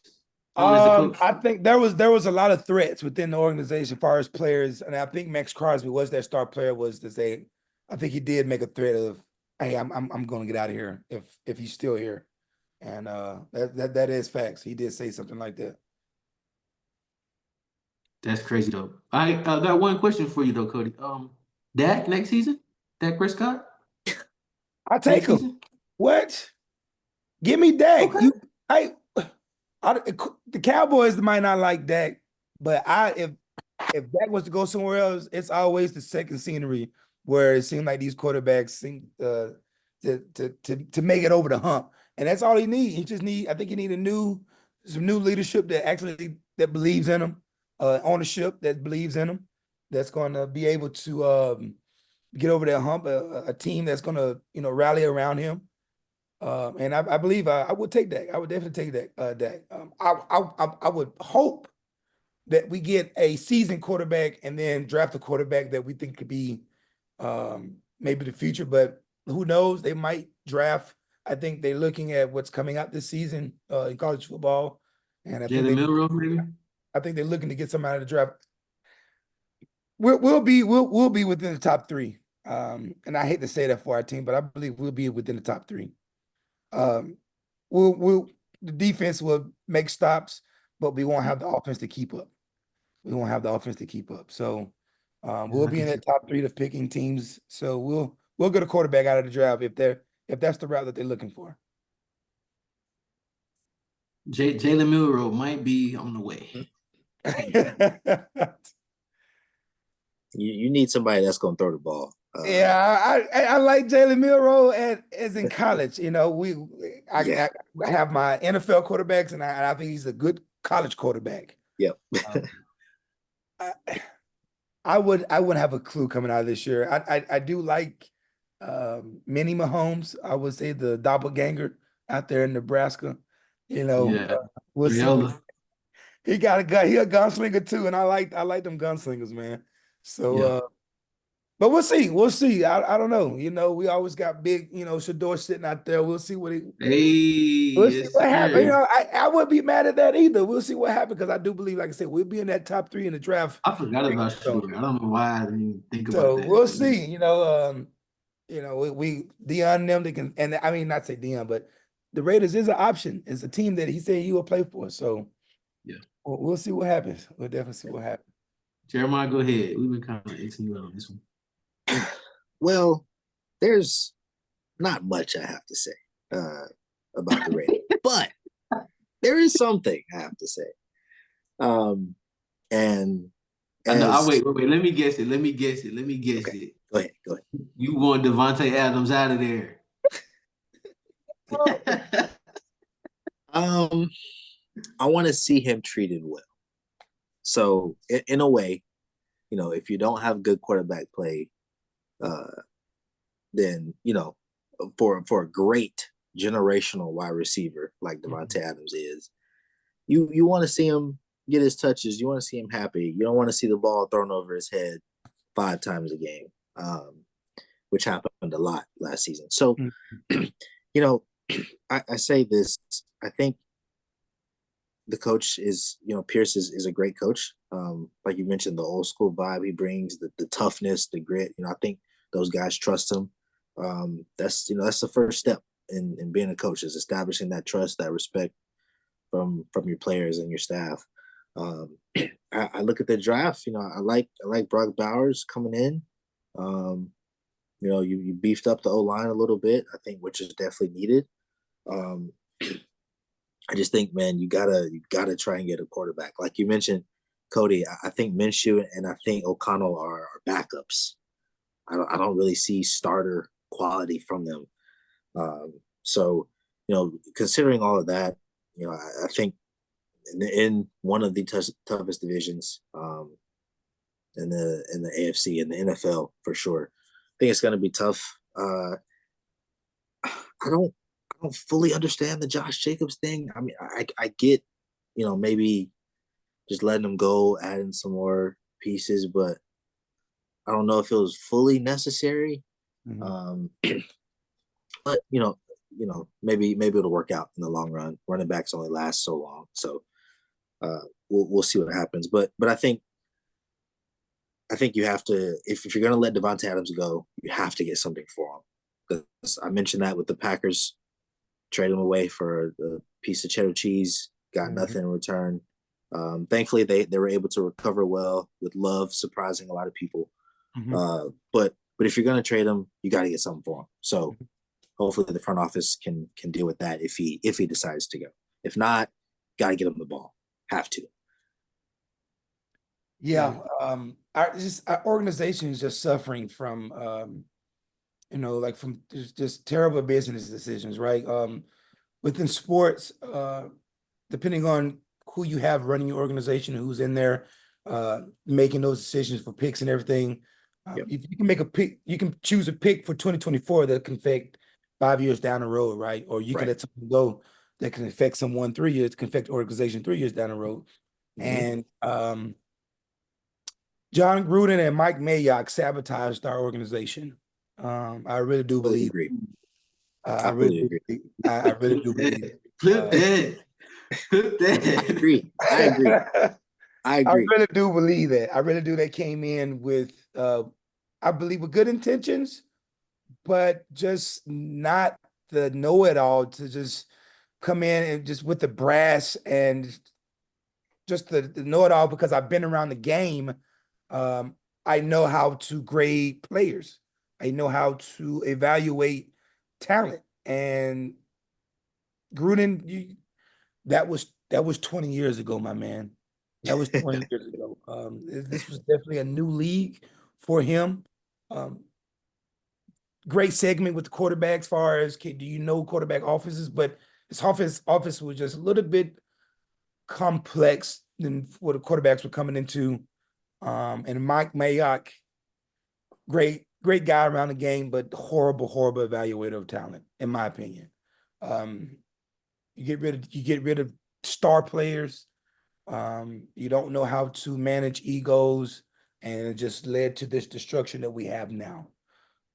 on as a coach? I think there was a lot of threats within the organization as far as players, and I think Max Crosby was their star player. Was to say, I think he did make a threat of, "Hey, I'm going to get out of here if he's still here," and that is facts. He did say something like that. That's crazy though. I got one question for you though, Cody. Dak next season? Dak Prescott? I take him. Season? What? Give me Dak. Okay. The Cowboys might not like Dak, but if Dak was to go somewhere else, it's always the second scenery where it seems like these quarterbacks seem to make it over the hump, and that's all he needs. I think he need some new leadership that believes in him, ownership that believes in him, that's going to be able to get over that hump, a team that's going to rally around him. And I believe I would take that. I would definitely take that. Dak. I would hope that we get a seasoned quarterback and then draft a quarterback that we think could be maybe the future. But who knows? They might draft. I think they're looking at what's coming out this season in college football, and I think they're looking to get somebody to draft. We'll be within the top three. And I hate to say that for our team, but I believe we'll be within the top three. We'll the defense will make stops, but we won't have the offense to keep up. We won't have the offense to keep up. So we'll I be can in see that top 3 of picking teams. So we'll get a quarterback out of the draft if that's the route that they're looking for. Jalen Milroe might be on the way. You need somebody that's going to throw the ball. Yeah, I like Jalen Milroe as in college. You know, Yeah. I have my NFL quarterbacks, and I think he's a good college quarterback. Yep. I wouldn't have a clue coming out of this year. I do like Mini Mahomes. I would say the doppelganger out there in Nebraska. You know, Yeah. we'll see. Riola. He got a guy. He a gunslinger too, and I like them gunslingers, man. So, Yeah. but we'll see. We'll see. I don't know. You know, we always got big. You know, Shador sitting out there. We'll see what he. Hey, We'll see yes, what happens. You sir. know, I wouldn't be mad at that either. We'll see what happens because I do believe, like I said, we'll be in that top 3 in the draft. I forgot about Shador. I don't know why I didn't even think about So that. we'll see. We Dion them they can, and I mean not say Dion, but the Raiders is an option. It's a team that he said he will play for. So Yeah. we'll see what happens. We'll definitely see what happens. Jeremiah, go ahead. We've been kind of Xing you out on this one. Well, there's not much I have to say about the Raiders, but there is something I have to say. And I'll wait. Let me guess it. okay, go ahead. You want Devontae Adams out of there. I want to see him treated well. So in a way, you know, if you don't have good quarterback play, then, you know, for a great generational wide receiver like Devontae Adams is, you want to see him get his touches. You want to see him happy. You don't want to see the ball thrown over his head 5 times a game, which happened a lot last season. So, you know, I say this. I think the coach is, you know, Pierce is a great coach. Like you mentioned, the old school vibe he brings, the toughness, the grit. You know, I think those guys trust him. That's the first step in being a coach, is establishing that trust, that respect from your players and your staff. I look at the draft. You know, I like Brock Bowers coming in. You know, you beefed up the O-line a little bit, I think, which is definitely needed. I just think, man, you gotta try and get a quarterback. Like you mentioned, Cody, I think Minshew and I think O'Connell are backups. I don't really see starter quality from them. So, you know, considering all of that, you know, I think in one of the toughest divisions in the AFC and the NFL for sure, I think it's going to be tough. I don't fully understand the Josh Jacobs thing. I mean, I get, you know, maybe just letting him go, adding some more pieces, but I don't know if it was fully necessary. Mm-hmm. But you know, maybe it'll work out in the long run. Running backs only last so long, so we'll see what happens. But I think you have to, if you're going to let Devontae Adams go, you have to get something for him. Because I mentioned that with the Packers, trade him away for a piece of cheddar cheese, got nothing in return. Thankfully, they were able to recover well with Love surprising a lot of people. But if you're going to trade him, you got to get something for him. So hopefully the front office can deal with that if he decides to go. If not, got to get him the ball. Have to. Yeah. Our organization is just suffering from, you know, like from just terrible business decisions, right? Within sports, depending on who you have running your organization, who's in there, making those decisions for picks and everything. If you can make a pick, you can choose a pick for 2024 that can affect 5 years down the road, right? Or you can let something go that can affect someone 3 years, can affect the organization 3 years down the road. And John Gruden and Mike Mayock sabotaged our organization. I really do believe. I really do believe. Flip that. I agree. I really do believe that. I really do. They came in with, I believe, with good intentions, but just not the know-it-all to just come in and just with the brass and just the know-it-all, because I've been around the game. I know how to grade players. I know how to evaluate talent. And Gruden, that was 20 years ago, my man. That was 20 years ago. This was definitely a new league for him. Great segment with the quarterback as far as do you know quarterback offenses, but his office was just a little bit complex than what the quarterbacks were coming into. And Mike Mayock, great guy around the game, but horrible evaluator of talent, in my opinion. You get rid of star players. You don't know how to manage egos, and it just led to this destruction that we have now.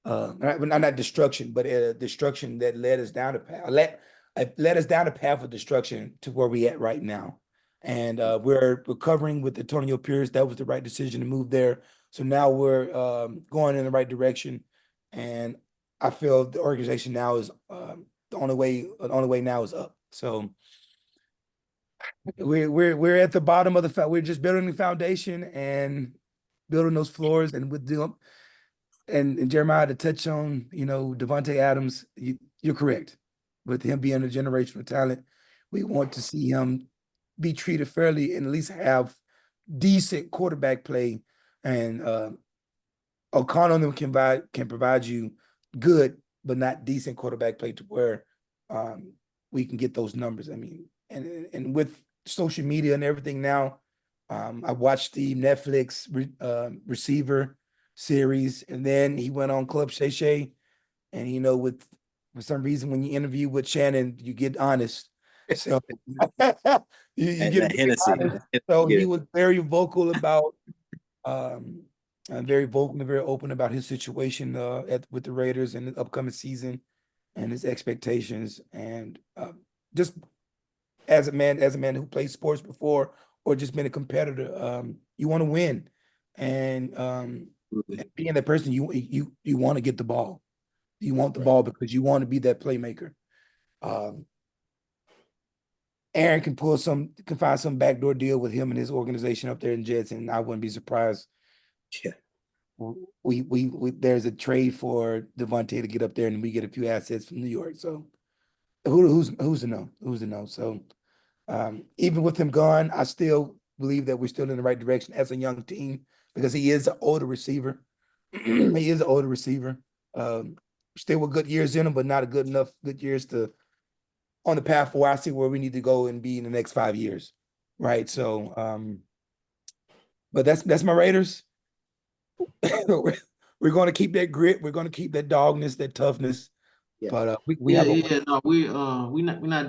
Not destruction, but destruction that led us down the path. Led us down the path of destruction to where we at right now. And we're recovering with Antonio Pierce. That was the right decision to move there. So now we're going in the right direction. And I feel the organization now is the only way now is up. So we're at the bottom of we're just building the foundation and building those floors, and with them. And Jeremiah, to touch on, Devontae Adams, you're correct. With him being a generational talent, we want to see him be treated fairly and at least have decent quarterback play. And O'Connell can provide you good, but not decent quarterback play to where we can get those numbers. I mean, and with social media and everything now, I watched the Netflix receiver series, and then he went on Club Shay Shay, and for some reason when you interview with Shannon, you get honest. So you get Hennessy. honest. So he was very vocal about very vocal and very open about his situation with the Raiders and the upcoming season and his expectations, and just as a man who played sports before or just been a competitor, you want to win, and being that person, you want to get the ball. You want the ball because you want to be that playmaker. Aaron can find some backdoor deal with him and his organization up there in Jets, and I wouldn't be surprised. Yeah. We there's a trade for Devontae to get up there, and we get a few assets from New York. So who's to know? Who's to know? So even with him gone, I still believe that we're still in the right direction as a young team, because he is an older receiver. He is an older receiver. Still with good years in him, but not a good years to on the path for where I see where we need to go and be in the next 5 years. Right. So but that's my Raiders. We're going to keep that grit. We're going to keep that dogness, that toughness. Yeah. But we're not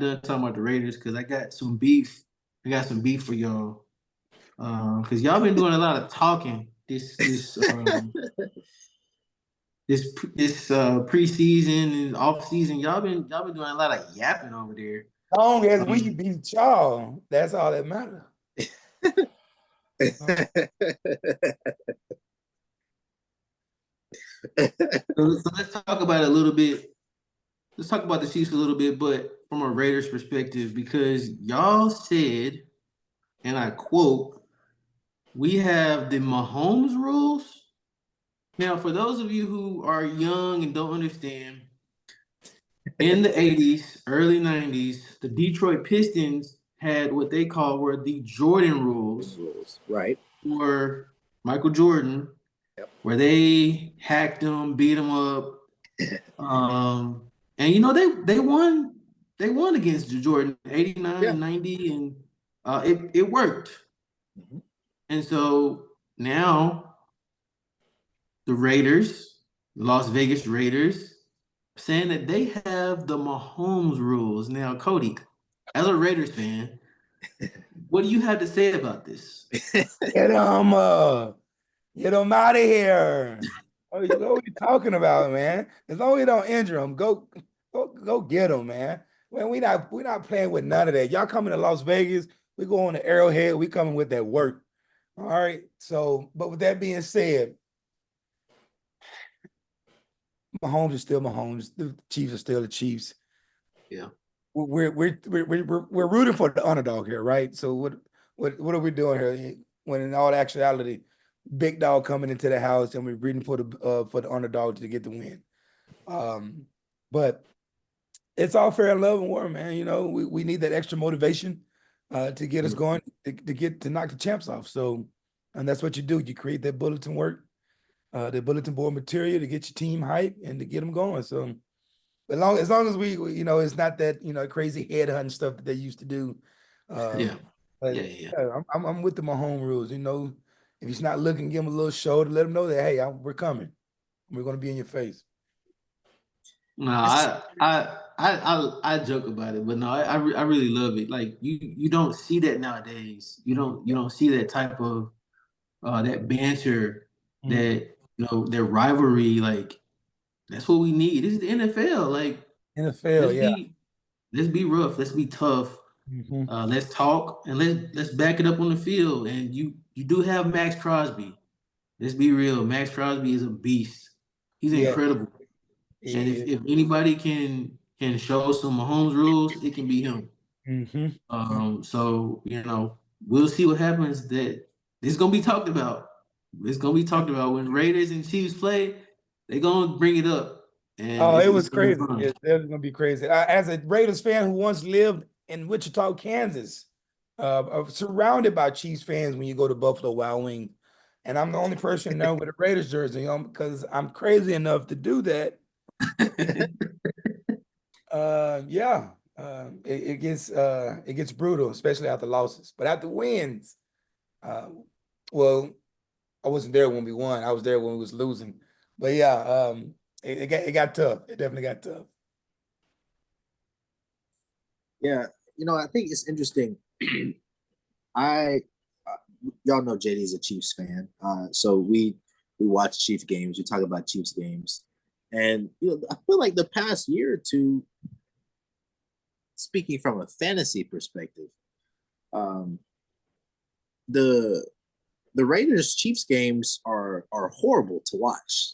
done talking about the Raiders, because I got some beef. I got some beef for y'all. Because y'all been doing a lot of talking this preseason and off season. Y'all been doing a lot of yapping over there. As long as we beat y'all, that's all that matters. So let's talk about it a little bit. Let's talk about the Chiefs a little bit, but from a Raiders perspective, because y'all said, and I quote, "We have the Mahomes rules." Now, for those of you who are young and don't understand, in the 80s, early 90s, the Detroit Pistons had what they were the Jordan rules. Right. For Michael Jordan, Yep. where they hacked him, beat him up. And they won against Jordan 89, 90, and it worked. Mm-hmm. And so now the Raiders, Las Vegas Raiders, saying that they have the Mahomes rules. Now, Cody, as a Raiders fan, what do you have to say about this? Get him out of here. What are you talking about, man? As long as you don't injure him, go get him, man. Man, we're not playing with none of that. Y'all coming to Las Vegas, we go on the Arrowhead, we coming with that work. All right. So, but with that being said, Mahomes is still Mahomes. The Chiefs are still the Chiefs. Yeah. we're rooting for the underdog here, right? So what are we doing here? When in all actuality, big dog coming into the house and we're rooting for the underdog to get the win. But it's all fair and love and war, man. You know, we need that extra motivation to get us going, to knock the champs off. So, and that's what you do. You create that bulletin the bulletin board material to get your team hype and to get them going. So, as long as we you know, it's not that, you know, crazy headhunting stuff that they used to do. Yeah. But Yeah. I'm with my home rules. You know, if he's not looking, give him a little shoulder, let him know that, hey, we're coming. We're going to be in your face. No, I joke about it, but no, I really love it. Like you don't see that nowadays. You don't see that type of that banter, that their rivalry. Like that's what we need. This is the NFL. Like NFL, yeah. Let's be rough. Let's be tough. Let's talk and let's back it up on the field. And you do have Max Crosby. Let's be real. Max Crosby is a beast. He's incredible. And if anybody can show some Mahomes rules, it can be him. So we'll see what happens. That this is gonna be talked about. It's gonna be talked about when Raiders and Chiefs play. They're gonna bring it up. And it was crazy. It was gonna be crazy. As a Raiders fan who once lived in Wichita, Kansas, surrounded by Chiefs fans when you go to Buffalo Wild Wings, and I'm the only person now with a Raiders jersey on because I'm crazy enough to do that. It gets brutal, especially after losses. But after wins, well, I wasn't there when we won. I was there when we was losing. But yeah, it got tough. It definitely got tough. Yeah, I think it's interesting. I y'all know JD's a Chiefs fan, so we watch Chiefs games. We talk about Chiefs games, and I feel like the past year or two, speaking from a fantasy perspective, the Raiders Chiefs games are horrible to watch.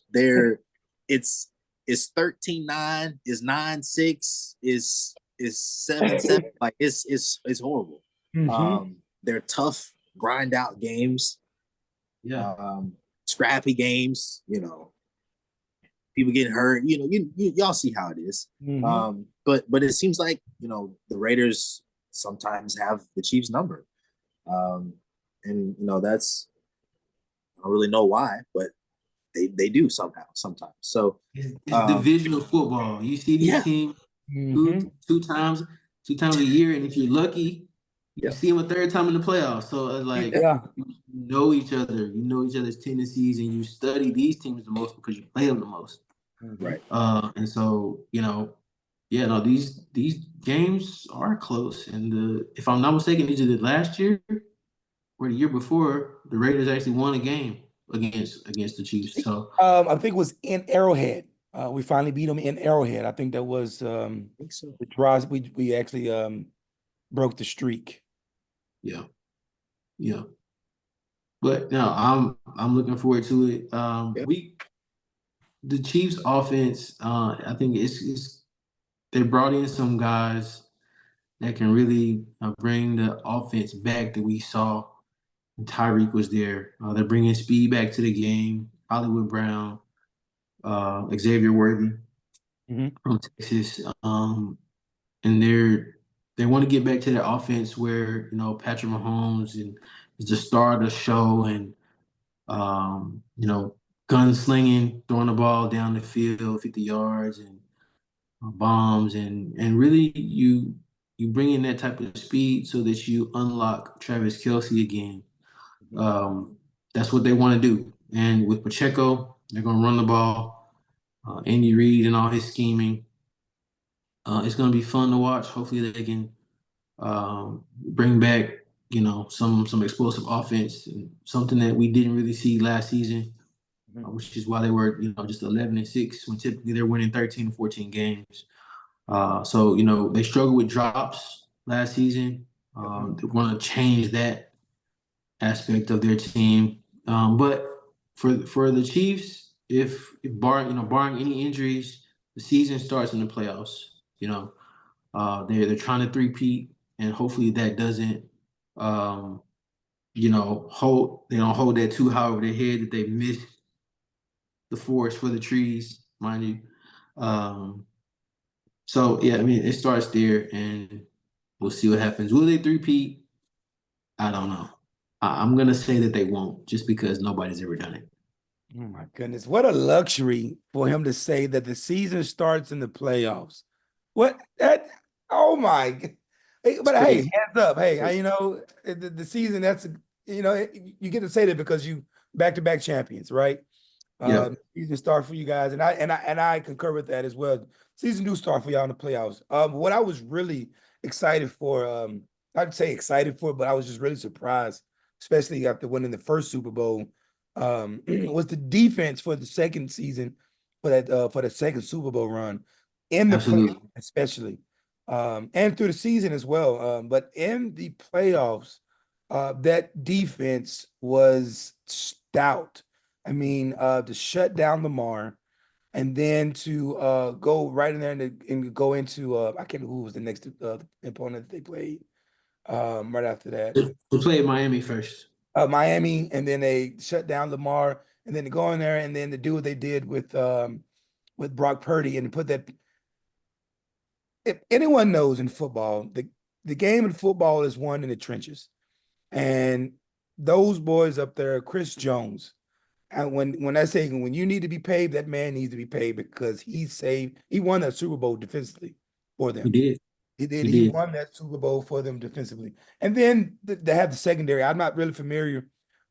It's 13-9, is 9-6, is 7-7. Like it's horrible. They're tough, grind out games. Yeah. Scrappy games. People getting hurt. Y'all see how it is. But it seems like the Raiders sometimes have the Chiefs number, and that's, I don't really know why, but they do sometimes. So it's divisional football. You see these teams two times a year, and if you're lucky, you see them a third time in the playoffs. So it's like you know each other, you know each other's tendencies, and you study these teams the most because you play them the most. Right. And so these games are close. And if I'm not mistaken, either the last year or the year before, the Raiders actually won a game against the Chiefs. So I think it was in Arrowhead. We finally beat them in Arrowhead. I think that was I think so. the draws. We actually broke the streak. Yeah. But no, I'm looking forward to it. The Chiefs offense, I think they brought in some guys that can really bring the offense back that we saw when Tyreek was there. They're bringing speed back to the game. Hollywood Brown, Xavier Worthy from Texas, and they want to get back to their offense where Patrick Mahomes is the star of the show, and gunslinging, throwing the ball down the field 50 yards, and bombs, and really you bring in that type of speed so that you unlock Travis Kelce again. That's what they want to do. And with Pacheco, they're going to run the ball. Andy Reid and all his scheming. It's going to be fun to watch. Hopefully they can bring back, some explosive offense, something that we didn't really see last season, which is why they were, just 11-6 when typically they're winning 13 or 14 games. So they struggled with drops last season. They want to change that aspect of their team. But for the Chiefs, if barring any injuries, the season starts in the playoffs. They're trying to three-peat, and hopefully that doesn't, they don't hold that too high over their head that they missed the forest for the trees, mind you. So yeah, I mean, it starts there, and we'll see what happens. Will they three-peat? I don't know. I'm gonna say that they won't, just because nobody's ever done it. Oh my goodness. What a luxury for him to say that the season starts in the playoffs. What that oh my but hey, crazy. hands up. Hey, the season you get to say that because you back-to-back champions, right? Yeah, Season start for you guys, and I concur with that as well. Season do start for y'all in the playoffs. What I was really excited for, I'd say excited for, but I was just really surprised, especially after winning the first Super Bowl, was the defense for the second season, for the second Super Bowl run in the absolutely. playoffs, especially, and through the season as well. But in the playoffs, that defense was stout. I mean, to shut down Lamar and then to go right in there and go into I can't remember who was the next opponent that they played right after that. We played Miami first. Miami, and then they shut down Lamar, and then to go in there and then to do what they did with Brock Purdy and put that. If anyone knows in football, the game in football is won in the trenches, and those boys up there, Chris Jones. And when I say when you need to be paid, that man needs to be paid because he won that Super Bowl defensively for He them. did. He did. He He did. won that Super Bowl for them defensively. And then they have the secondary. I'm not really familiar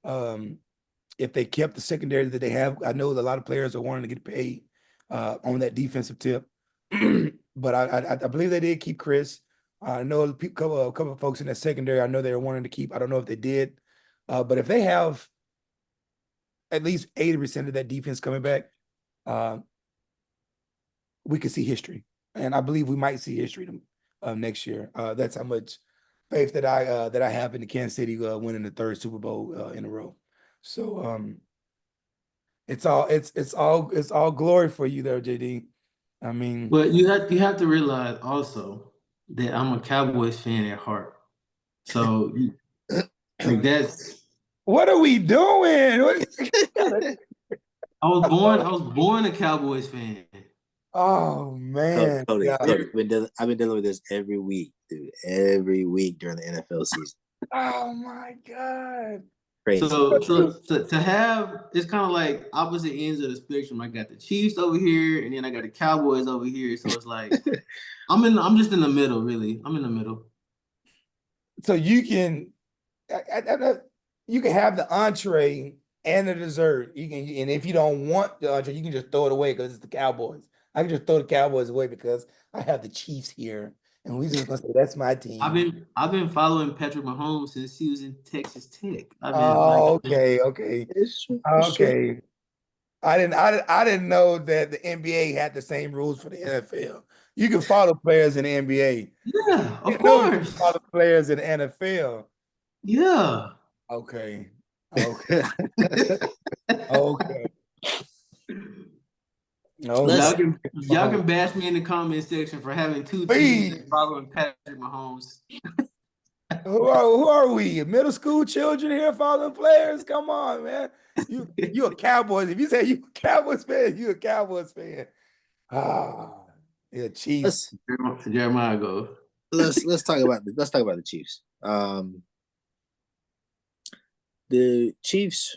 if they kept the secondary that they have. I know that a lot of players are wanting to get paid on that defensive tip, but I believe they did keep Chris. I know a couple of folks in that secondary. I know they were wanting to keep. I don't know if they did, but if they have at least 80% of that defense coming back, uh, we could see history. And I believe we might see history next year. That's how much faith that I have in the Kansas City winning the third Super Bowl in a row. So it's all glory for you there, JD. I mean, But you have to realize also that I'm a Cowboys fan at heart. So like that's what are we doing? I was born a Cowboys fan. Oh man, Cody, God. I've been dealing with this every week, dude. Every week during the NFL season. Oh my God. Crazy. So to have it's kind of like opposite ends of the spectrum. I got the Chiefs over here, and then I got the Cowboys over here. So it's like I'm just in the middle, really. I'm in the middle. So you can you can have the entree and the dessert. You can, and if you don't want the entree, you can just throw it away because it's the Cowboys. I can just throw the Cowboys away because I have the Chiefs here, and we just gonna say that's my I've team. been I've been following Patrick Mahomes since he was in Texas Tech. I've been like Oh, okay. It's true. It's true. Okay. I didn't know that the NBA had the same rules for the NFL. You can follow players in the NBA. yeah, of You know you can course. follow players in the NFL. Yeah. Okay. Okay. Okay. Let's Okay. Y'all can bash me in the comment section for having two teams and Please. following Patrick Mahomes. Who are we? Middle school children here following players? Come on, man. You a Cowboys. If you say you a Cowboys fan, you a Cowboys fan. Ah, yeah, Chiefs. let's Jeremiah go. let's talk about the Chiefs. The Chiefs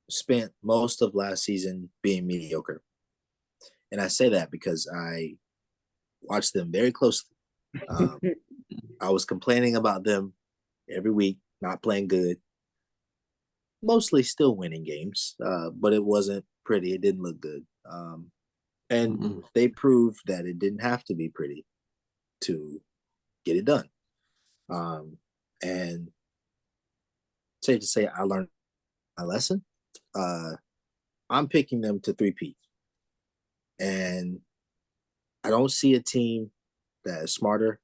spent most of last season being mediocre, and I say that because I watched them very closely. I was complaining about them every week, not playing good, mostly still winning games, but it wasn't pretty. It didn't look good. And Mm-mm. they proved that it didn't have to be pretty to get it done. And safe to say, I learned my lesson. I'm picking them to three-peat. And I don't see a team that is smarter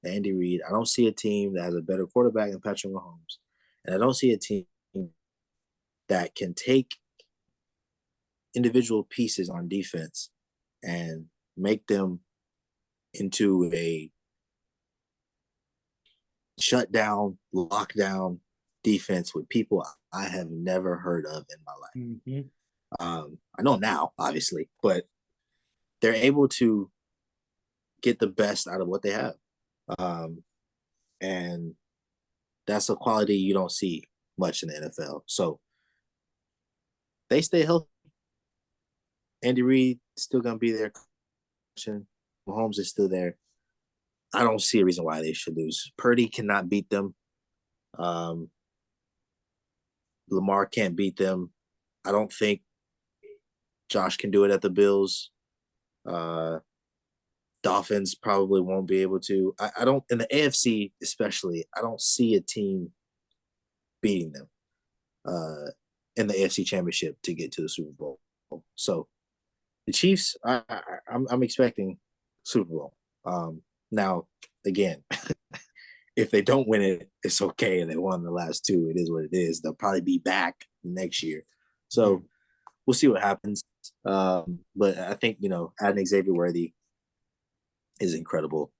than Andy Reid. I don't see a team that has a better quarterback than Patrick Mahomes. And I don't see a team that can take individual pieces on defense and make them into a shutdown, lockdown defense with people I have never heard of in my life. Mm-hmm. I know now, obviously, but they're able to get the best out of what they have. And that's a quality you don't see much in the NFL. So they stay healthy. Andy Reid still gonna be there. Mahomes is still there. I don't see a reason why they should lose. Purdy cannot beat them. Lamar can't beat them. I don't think Josh can do it at the Bills. Dolphins probably won't be able to. I don't, in the AFC especially, I don't see a team beating them in the AFC Championship to get to the Super Bowl. So the Chiefs, I'm expecting Super Bowl. Now, again, if they don't win it, it's okay. They won the last two. It is what it is. They'll probably be back next year. So we'll see what happens. But I think, adding Xavier Worthy is incredible.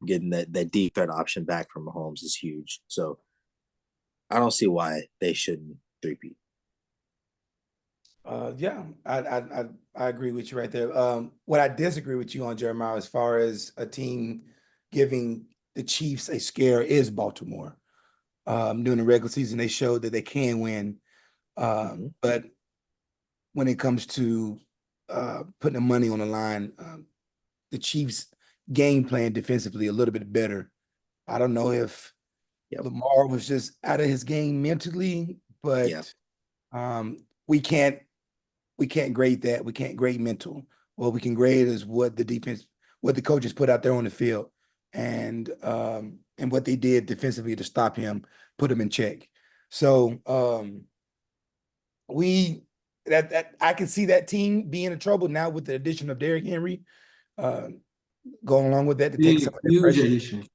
Getting that deep threat option back from Mahomes is huge. So I don't see why they shouldn't three-peat. Yeah, I agree with you right there. What I disagree with you on, Jeremiah, as far as a team giving the Chiefs a scare is Baltimore. During the regular season, they showed that they can win. But when it comes to putting the money on the line, the Chiefs' game plan defensively a little bit better. I don't know if Lamar was just out of his game mentally, but we can't grade that. We can't grade mental. What we can grade is what the coaches put out there on the field, and what they did defensively to stop him, put him in check. So I can see that team being in trouble now with the addition of Derrick Henry, going along with that to take some of that Huge pressure. addition.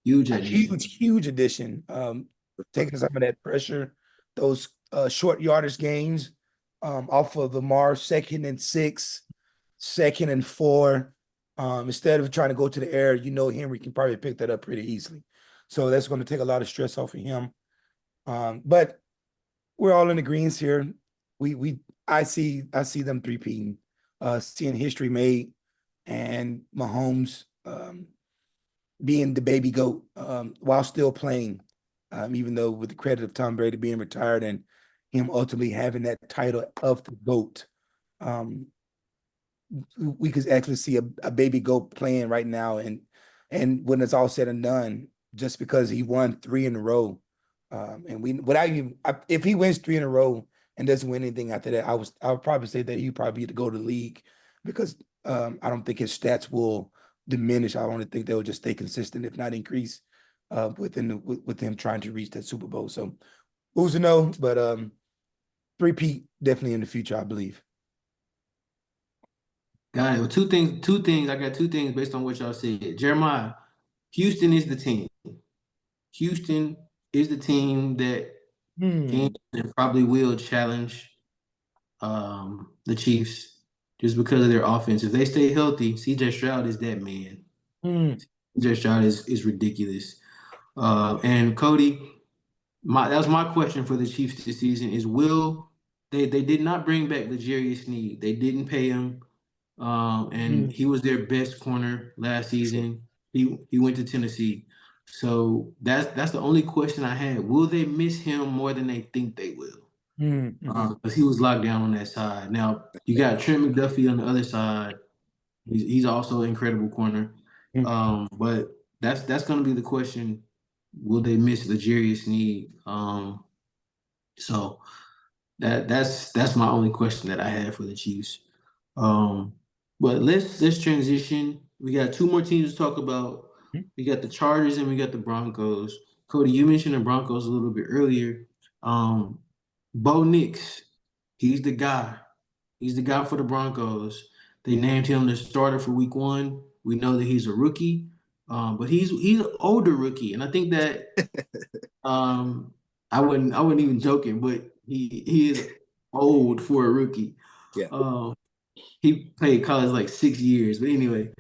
Huge addition. Huge addition. Taking some of that pressure, those short yardage gains off of Lamar, 2nd and 6, 2nd and 4. Instead of trying to go to the air, Henry can probably pick that up pretty easily. So that's going to take a lot of stress off of him. But we're all in agreement here. I see them three-peating, seeing history made, and Mahomes being the baby GOAT while still playing, even though with the credit of Tom Brady being retired and him ultimately having that title of the GOAT. We could actually see a baby GOAT playing right now, and when it's all said and done, just because he won 3 in a row, if he wins 3 in a row and doesn't win anything after that, I would probably say that he'd probably be to go to the league, because I don't think his stats will diminish. I only think they'll just stay consistent, if not increase, with him trying to reach that Super Bowl. So who's to know? But three-peat definitely in the future, I believe. Got it. Well, two things. I got two things based on what y'all said. Jeremiah, Houston is the team. Houston is the team that can and probably will challenge the Chiefs just because of their offense. If they stay healthy, CJ Stroud is that man. CJ Stroud is ridiculous. And Cody, that was my question for the Chiefs this season is they did not bring back L'Jarius Sneed. They didn't pay him. And he was their best corner last season. He went to Tennessee. So that's the only question I had. Will they miss him more than they think they will? Because he was locked down on that side. Now you got Trent McDuffie on the other side. He's also an incredible corner. But that's going to be the question. Will they miss L'Jarius Sneed? So that's my only question that I have for the Chiefs. But let's transition. We got two more teams to talk about. We got the Chargers and we got the Broncos. Cody, you mentioned the Broncos a little bit earlier. Bo Nix, he's the guy. He's the guy for the Broncos. They named him the starter for Week 1. We know that he's a rookie, but he's an older rookie, and I think that I wasn't even joking, but he is old for a rookie. Yeah. He played college like 6 years, but anyway,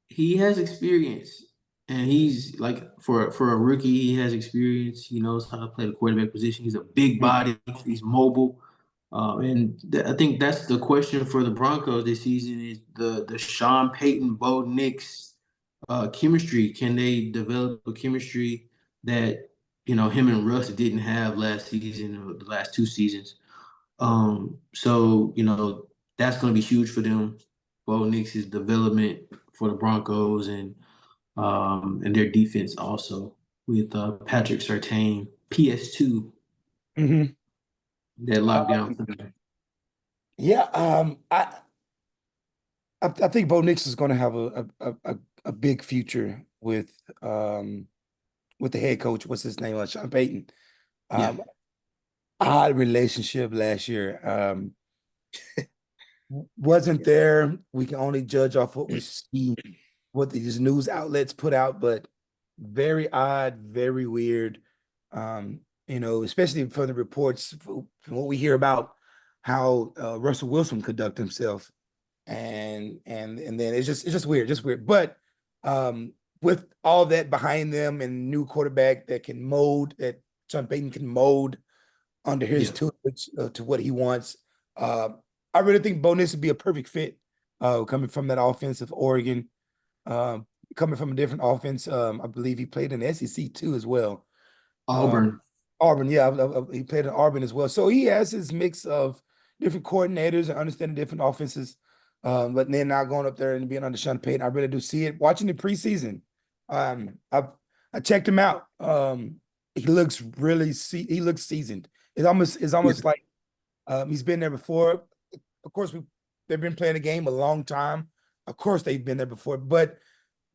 he has experience, and he's like for a rookie, he has experience. He knows how to play the quarterback position. He's a big body. He's mobile. I think that's the question for the Broncos this season is the Sean Payton, Bo Nix chemistry. Can they develop a chemistry that him and Russ didn't have last season or the last two seasons? So that's going to be huge for them. Bo Nix's development for the Broncos and their defense also with Patrick Surtain, PS2, Mhm. that lockdown. Yeah, I think Bo Nix is going to have a big future with the head coach. What's his name? Sean Payton. Yeah. Odd relationship last year. Wasn't there. We can only judge off what we see, what these news outlets put out, but very odd, very weird. Especially from the reports, from what we hear about how Russell Wilson conduct himself, and then it's just weird. But with all that behind them and new quarterback that can mold, that Sean Payton can mold under his tutelage to what he wants. I really think Bo Nix would be a perfect fit coming from that offense of Oregon, coming from a different offense. I believe he played in the SEC too as well. Auburn. Auburn, yeah, he played in Auburn as well. So he has his mix of different coordinators and understanding different offenses. But then now going up there and being under Sean Payton, I really do see it. Watching the preseason, I checked him out. He looks he looks seasoned. It's almost like he's been there before. Of course, they've been playing the game a long time. Of course, they've been there before, but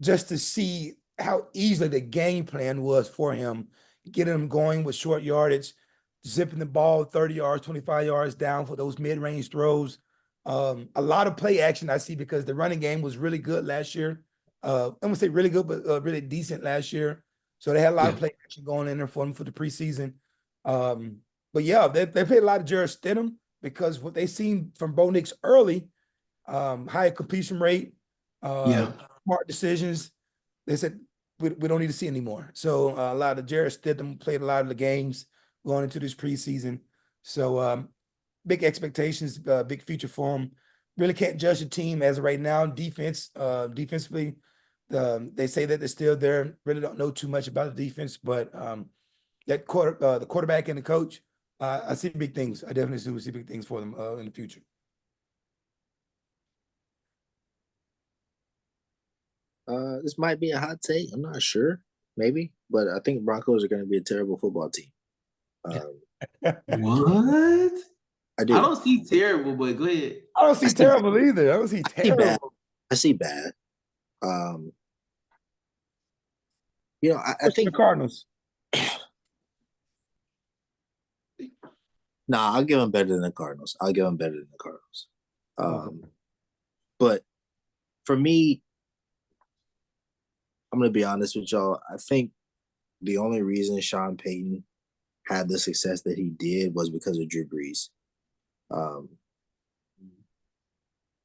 just to see how easily the game plan was for him, getting him going with short yardage, zipping the ball 30 yards, 25 yards down for those mid-range throws. A lot of play action I see because the running game was really good last year. I'm gonna say really good, but really decent last year. So they had a lot of play action going in there for them for the preseason. But yeah, they played a lot of Jarrett Stidham because what they seen from Bo Nix early, high completion rate, smart decisions. They said we don't need to see anymore. So a lot of Jarrett Stidham played a lot of the games going into this preseason. So big expectations, big future for him. Really can't judge the team as of right now. Defensively, they say that they're still there. Really don't know too much about the defense, but the quarterback and the coach, I see big things. I definitely see big things for them in the future. This might be a hot take. I'm not sure, maybe, but I think Broncos are going to be a terrible football team. What? I do. I don't see terrible, but go ahead. I don't see terrible either. I don't see terrible. I see bad. I think the Cardinals. Nah, I'll give them better than the Cardinals. But for me, I'm going to be honest with y'all. I think the only reason Sean Payton had the success that he did was because of Drew Brees.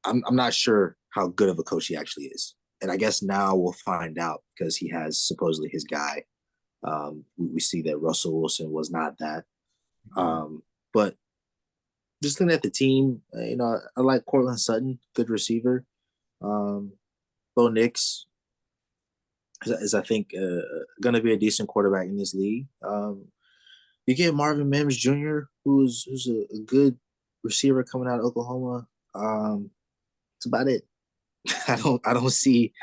I'm not sure how good of a coach he actually is. And I guess now we'll find out because he has supposedly his guy. We see that Russell Wilson was not that. But just looking at the team, I like Cortland Sutton, good receiver. Bo Nix is I think, going to be a decent quarterback in this league. You get Marvin Mims Jr., who's a good receiver coming out of Oklahoma. That's about it. I don't see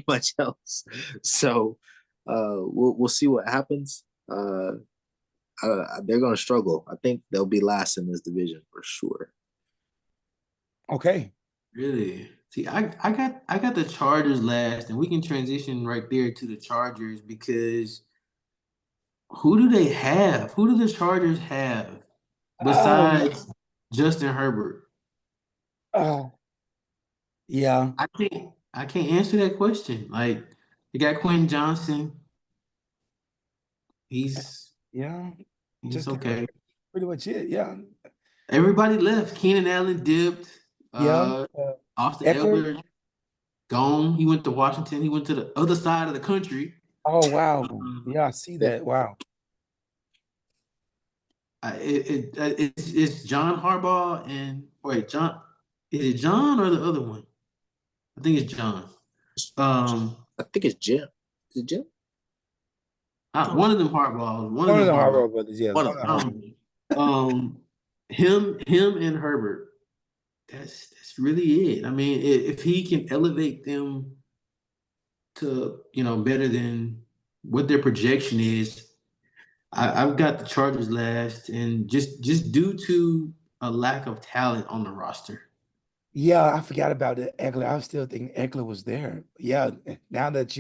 much else. So we'll see what happens. They're going to struggle. I think they'll be last in this division for sure. Okay. Really? See, I got the Chargers last, and we can transition right there to the Chargers because who do they have? Who do the Chargers have besides Justin Herbert? Yeah. I can't answer that question. Like, you got Quentin Johnson. He's Just okay. pretty much it. Yeah. Everybody left. Keenan Allen dipped. Yeah. Austin Eckler. Eckler gone. He went to Washington. He went to the other side of the country. Oh wow. Yeah, I see that. Wow. It's John Harbaugh and wait, John. Is it John or the other one? I think it's John. I think it's Jim. Is it Jim? One of them Harbaughs. One of One of them the Harbaugh. Harbaugh brothers, yeah. One of One of the them. Harbaugh. Him and Herbert. That's really it. I mean, if he can elevate them to better than what their projection is, I've got the Chargers last, and just due to a lack of talent on the roster. Yeah, I forgot about it. Eckler. I was still thinking Eckler was there. Yeah, now that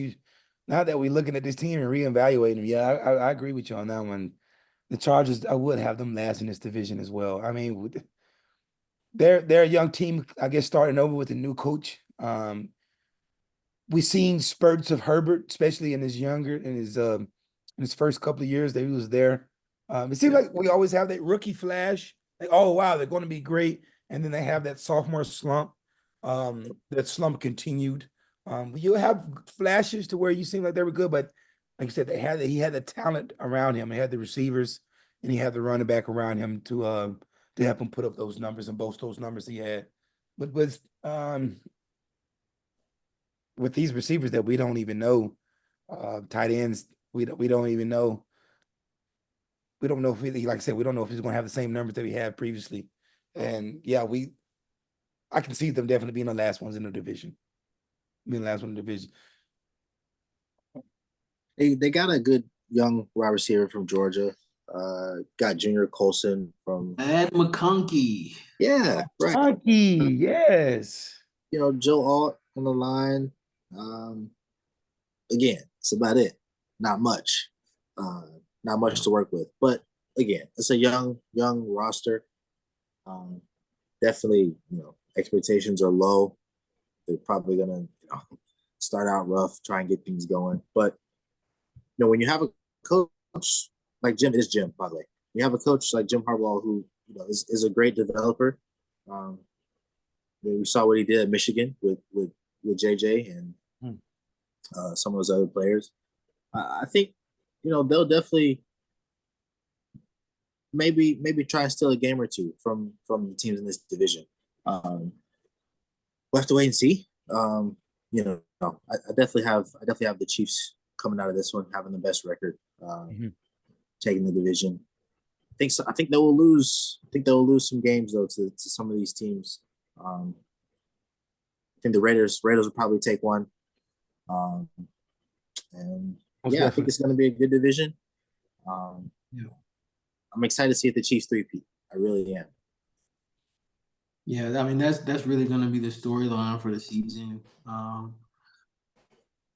we're looking at this team and reevaluating them, yeah, I agree with you on that one. The Chargers, I would have them last in this division as well. I mean, they're a young team, I guess, starting over with a new coach. We've seen spurts of Herbert, especially in his first couple of years that he was there. It seems like we always have that rookie flash, like, oh wow, they're going to be great, and then they have that sophomore slump. That slump continued. You have flashes to where you seem like they were good, but like I said, he had the talent around him. He had the receivers, and he had the running back around him to help him put up those numbers and boast those numbers he had. But with these receivers that we don't even know, tight ends, we don't even know. We don't know if like I said, we don't know if he's going to have the same numbers that we had previously. And yeah, I can see them definitely being the last ones in the division. Being the last one in the division. They got a good young wide receiver from Georgia. Got Junior Colson from McConkey. Yeah, right. Hockey, yes. Joe Alt on the line. Again, it's about it. Not much. Not much to work with. But again, it's a young roster. Definitely, expectations are low. They're probably gonna, start out rough, try and get things going. But when you have a coach like Jim, it is Jim, by the way. You have a coach like Jim Harbaugh who, is a great developer. We saw what he did at Michigan with JJ and some of those other players. I think, they'll definitely maybe try and steal a game or two from the teams in this division. We'll have to wait and see. I definitely have the Chiefs coming out of this one having the best record, taking the division. I think they will lose. I think they'll lose some games though to some of these teams. I think the Raiders will probably take one. And I think it's going to be a good division. I'm excited to see if the Chiefs three-peat. I really am. Yeah, I mean that's really going to be the storyline for the season.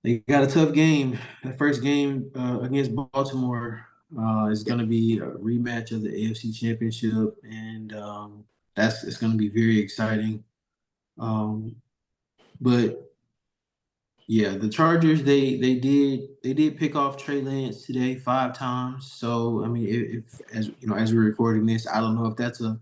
They got a tough game. That first game against Baltimore is going to be a rematch of the AFC Championship, and it's going to be very exciting. But yeah, the Chargers they did pick off Trey Lance today 5 times. So I mean, if as we're recording this, I don't know if that's a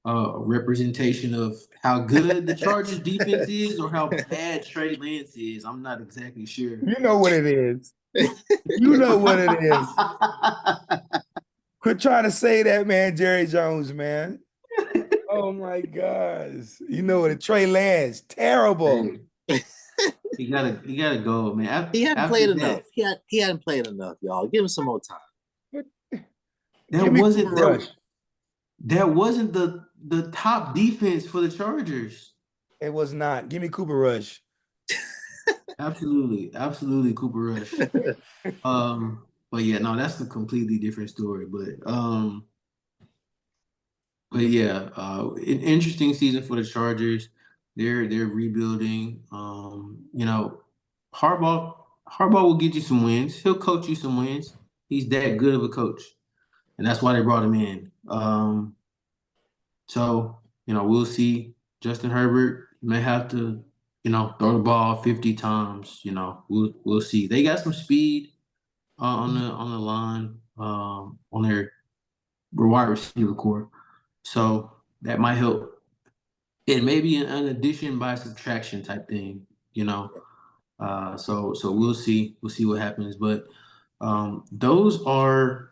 representation of how good the Chargers defense is or how bad Trey Lance is. I'm not exactly sure. You know what it is. You know what it is. Quit trying to say that, man, Jerry Jones, man. Oh my gosh. You know what? Trey Lance, terrible. He gotta go, man. He hadn't played enough. He hadn't played enough, y'all. Give him some more time. That wasn't the top defense for the Chargers. It was not. Give me Cooper Rush. Absolutely Cooper Rush. But yeah, no, that's a completely different story. But yeah, an interesting season for the Chargers. They're rebuilding. Harbaugh will get you some wins. He'll coach you some wins. He's that good of a coach, and that's why they brought him in. So we'll see. Justin Herbert may have to throw the ball 50 times. We'll see. They got some speed on the line on their wide receiver core. So that might help. It may be an addition by subtraction type thing. you know. So we'll see what happens. But those are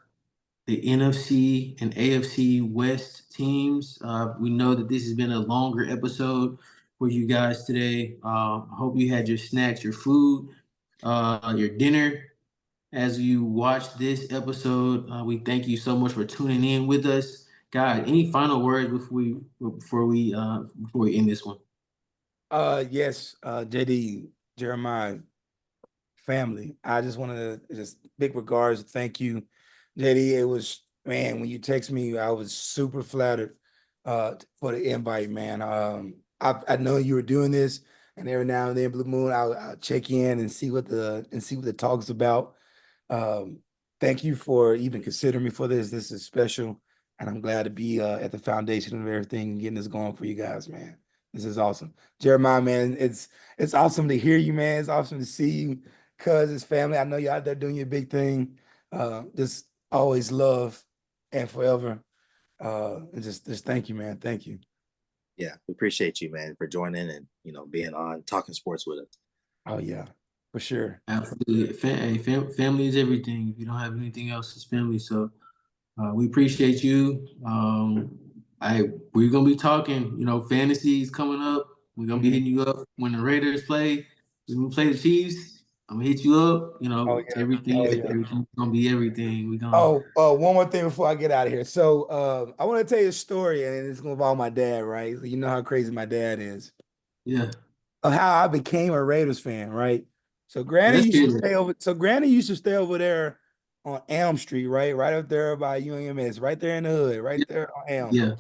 the NFC and AFC West teams. We know that this has been a longer episode for you guys today. I hope you had your snacks, your food, your dinner as you watch this episode. We thank you so much for tuning in with us. God, any final words before we end this one? Yes, JD, Jeremiah, family. I just wanted to just big regards. Thank you, JD. It was, man, when you text me, I was super flattered for the invite, man. I know you were doing this, and every now and then, Blue Moon, I'll check in and see what the talk's about. Thank you for even considering me for this. This is special, and I'm glad to be at the foundation of everything and getting this going for you guys, man. This is awesome. Jeremiah, man, it's awesome to hear you, man. It's awesome to see you, cousins, family. I know you're out there doing your big thing. Just always love and forever. And just thank you, man. Thank you. Yeah, we appreciate you, man, for joining and being on talking sports with us. Oh yeah, for sure. Absolutely. Family is everything. If you don't have anything else, it's family. So we appreciate you. We're gonna be talking. Fantasy's coming up. We're gonna be hitting you up when the Raiders play. When we play the Chiefs, I'm gonna hit you up. Oh yeah. Everything. Oh, yeah. Everything's gonna be everything. We gonna. One more thing before I get out of here. So I want to tell you a story, and it's gonna involve my dad, right? You know how crazy my dad is. Yeah. Of how I became a Raiders fan, right? So Let's hear it. Granny used to stay over there on Elm Street, right? Right up there by UMS, right there in the hood, right there on Elm. Yeah.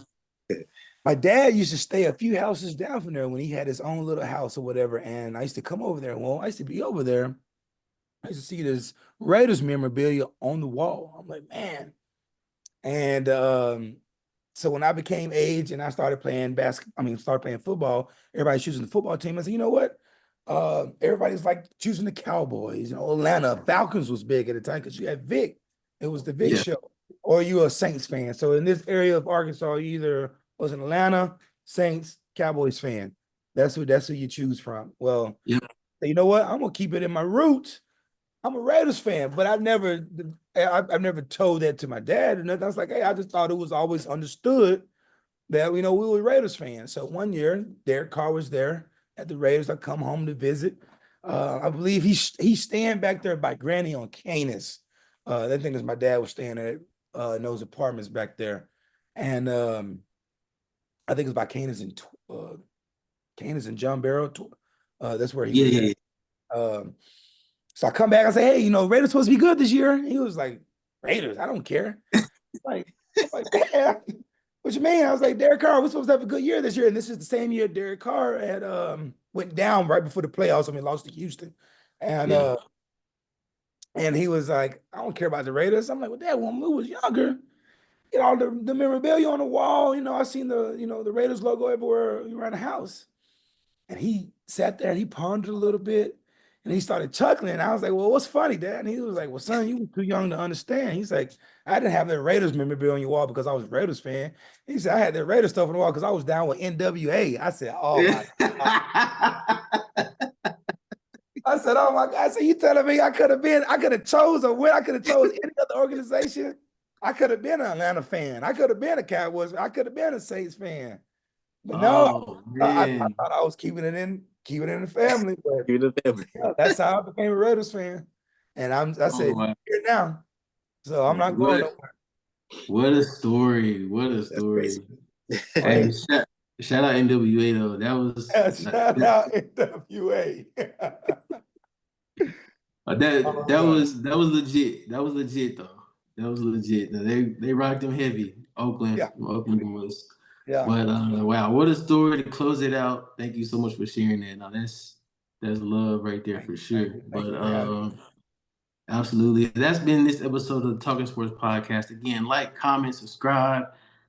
My dad used to stay a few houses down from there when he had his own little house or whatever. And I used to come over there. Well, I used to be over there. I used to see this Raiders memorabilia on the wall. I'm like, man. And so when I became age and I started playing started playing football, everybody's choosing the football team. I said, you know what? Everybody's like choosing the Cowboys. Atlanta Falcons was big at the time because you had Vic. It was the Vic show. Or you a Saints fan. So in this area of Arkansas, you either was an Atlanta, Saints, Cowboys fan. That's who you choose from. Well, you know what? I'm gonna keep it in my roots. I'm a Raiders fan, but I've never told that to my dad. And I was like, hey, I just thought it was always understood that we were Raiders fans. So one year, Derek Carr was there at the Raiders. I come home to visit. I believe he's staying back there by Granny on Canis. That thing is my dad was staying at in those apartments back there, and I think it's by Canis and John Barrow. That's where he was at. So I come back, I say, hey, Raiders supposed to be good this year. He was like, Raiders, I don't care. like, damn, what you mean? I was like, Derek Carr, we're supposed to have a good year this year. And this is the same year Derek Carr had went down right before the playoffs. Lost to Houston. And and he was like, I don't care about the Raiders. I'm like, well, Dad, when we was younger, all the memorabilia on the wall, I seen the Raiders logo everywhere around the house. And he sat there and he pondered a little bit. And he started chuckling. And I was like, well, what's funny, Dad? And he was like, well, son, you were too young to understand. He's like, I didn't have the Raiders memorabilia on your wall because I was a Raiders fan. He said, I had the Raiders stuff on the wall because I was down with NWA. I said, oh, my God. I said, oh, my God. I said, you telling me I could have chose any other organization. I could have been an Atlanta fan. I could have been a Cowboys. I could have been a Saints fan. But no, I thought I was keeping it in the family. But that's how I became a Raiders fan. And I said, here now. So I'm not going nowhere. What a story. What a story. Hey, shout out NWA though. Shout out NWA. that was legit. That was legit though. That was legit. They rocked them heavy. Oakland was. Yeah. But wow, what a story to close it out. Thank you so much for sharing that. Now that's love right there for sure. But absolutely. That's been this episode of the Talking Sports Podcast. Again, like, comment, subscribe,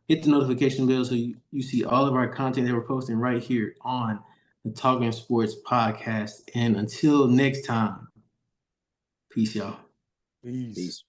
hit the notification bell so you see all of our content that we're posting right here on the Talking Sports Podcast. And until next time, peace, y'all. Peace.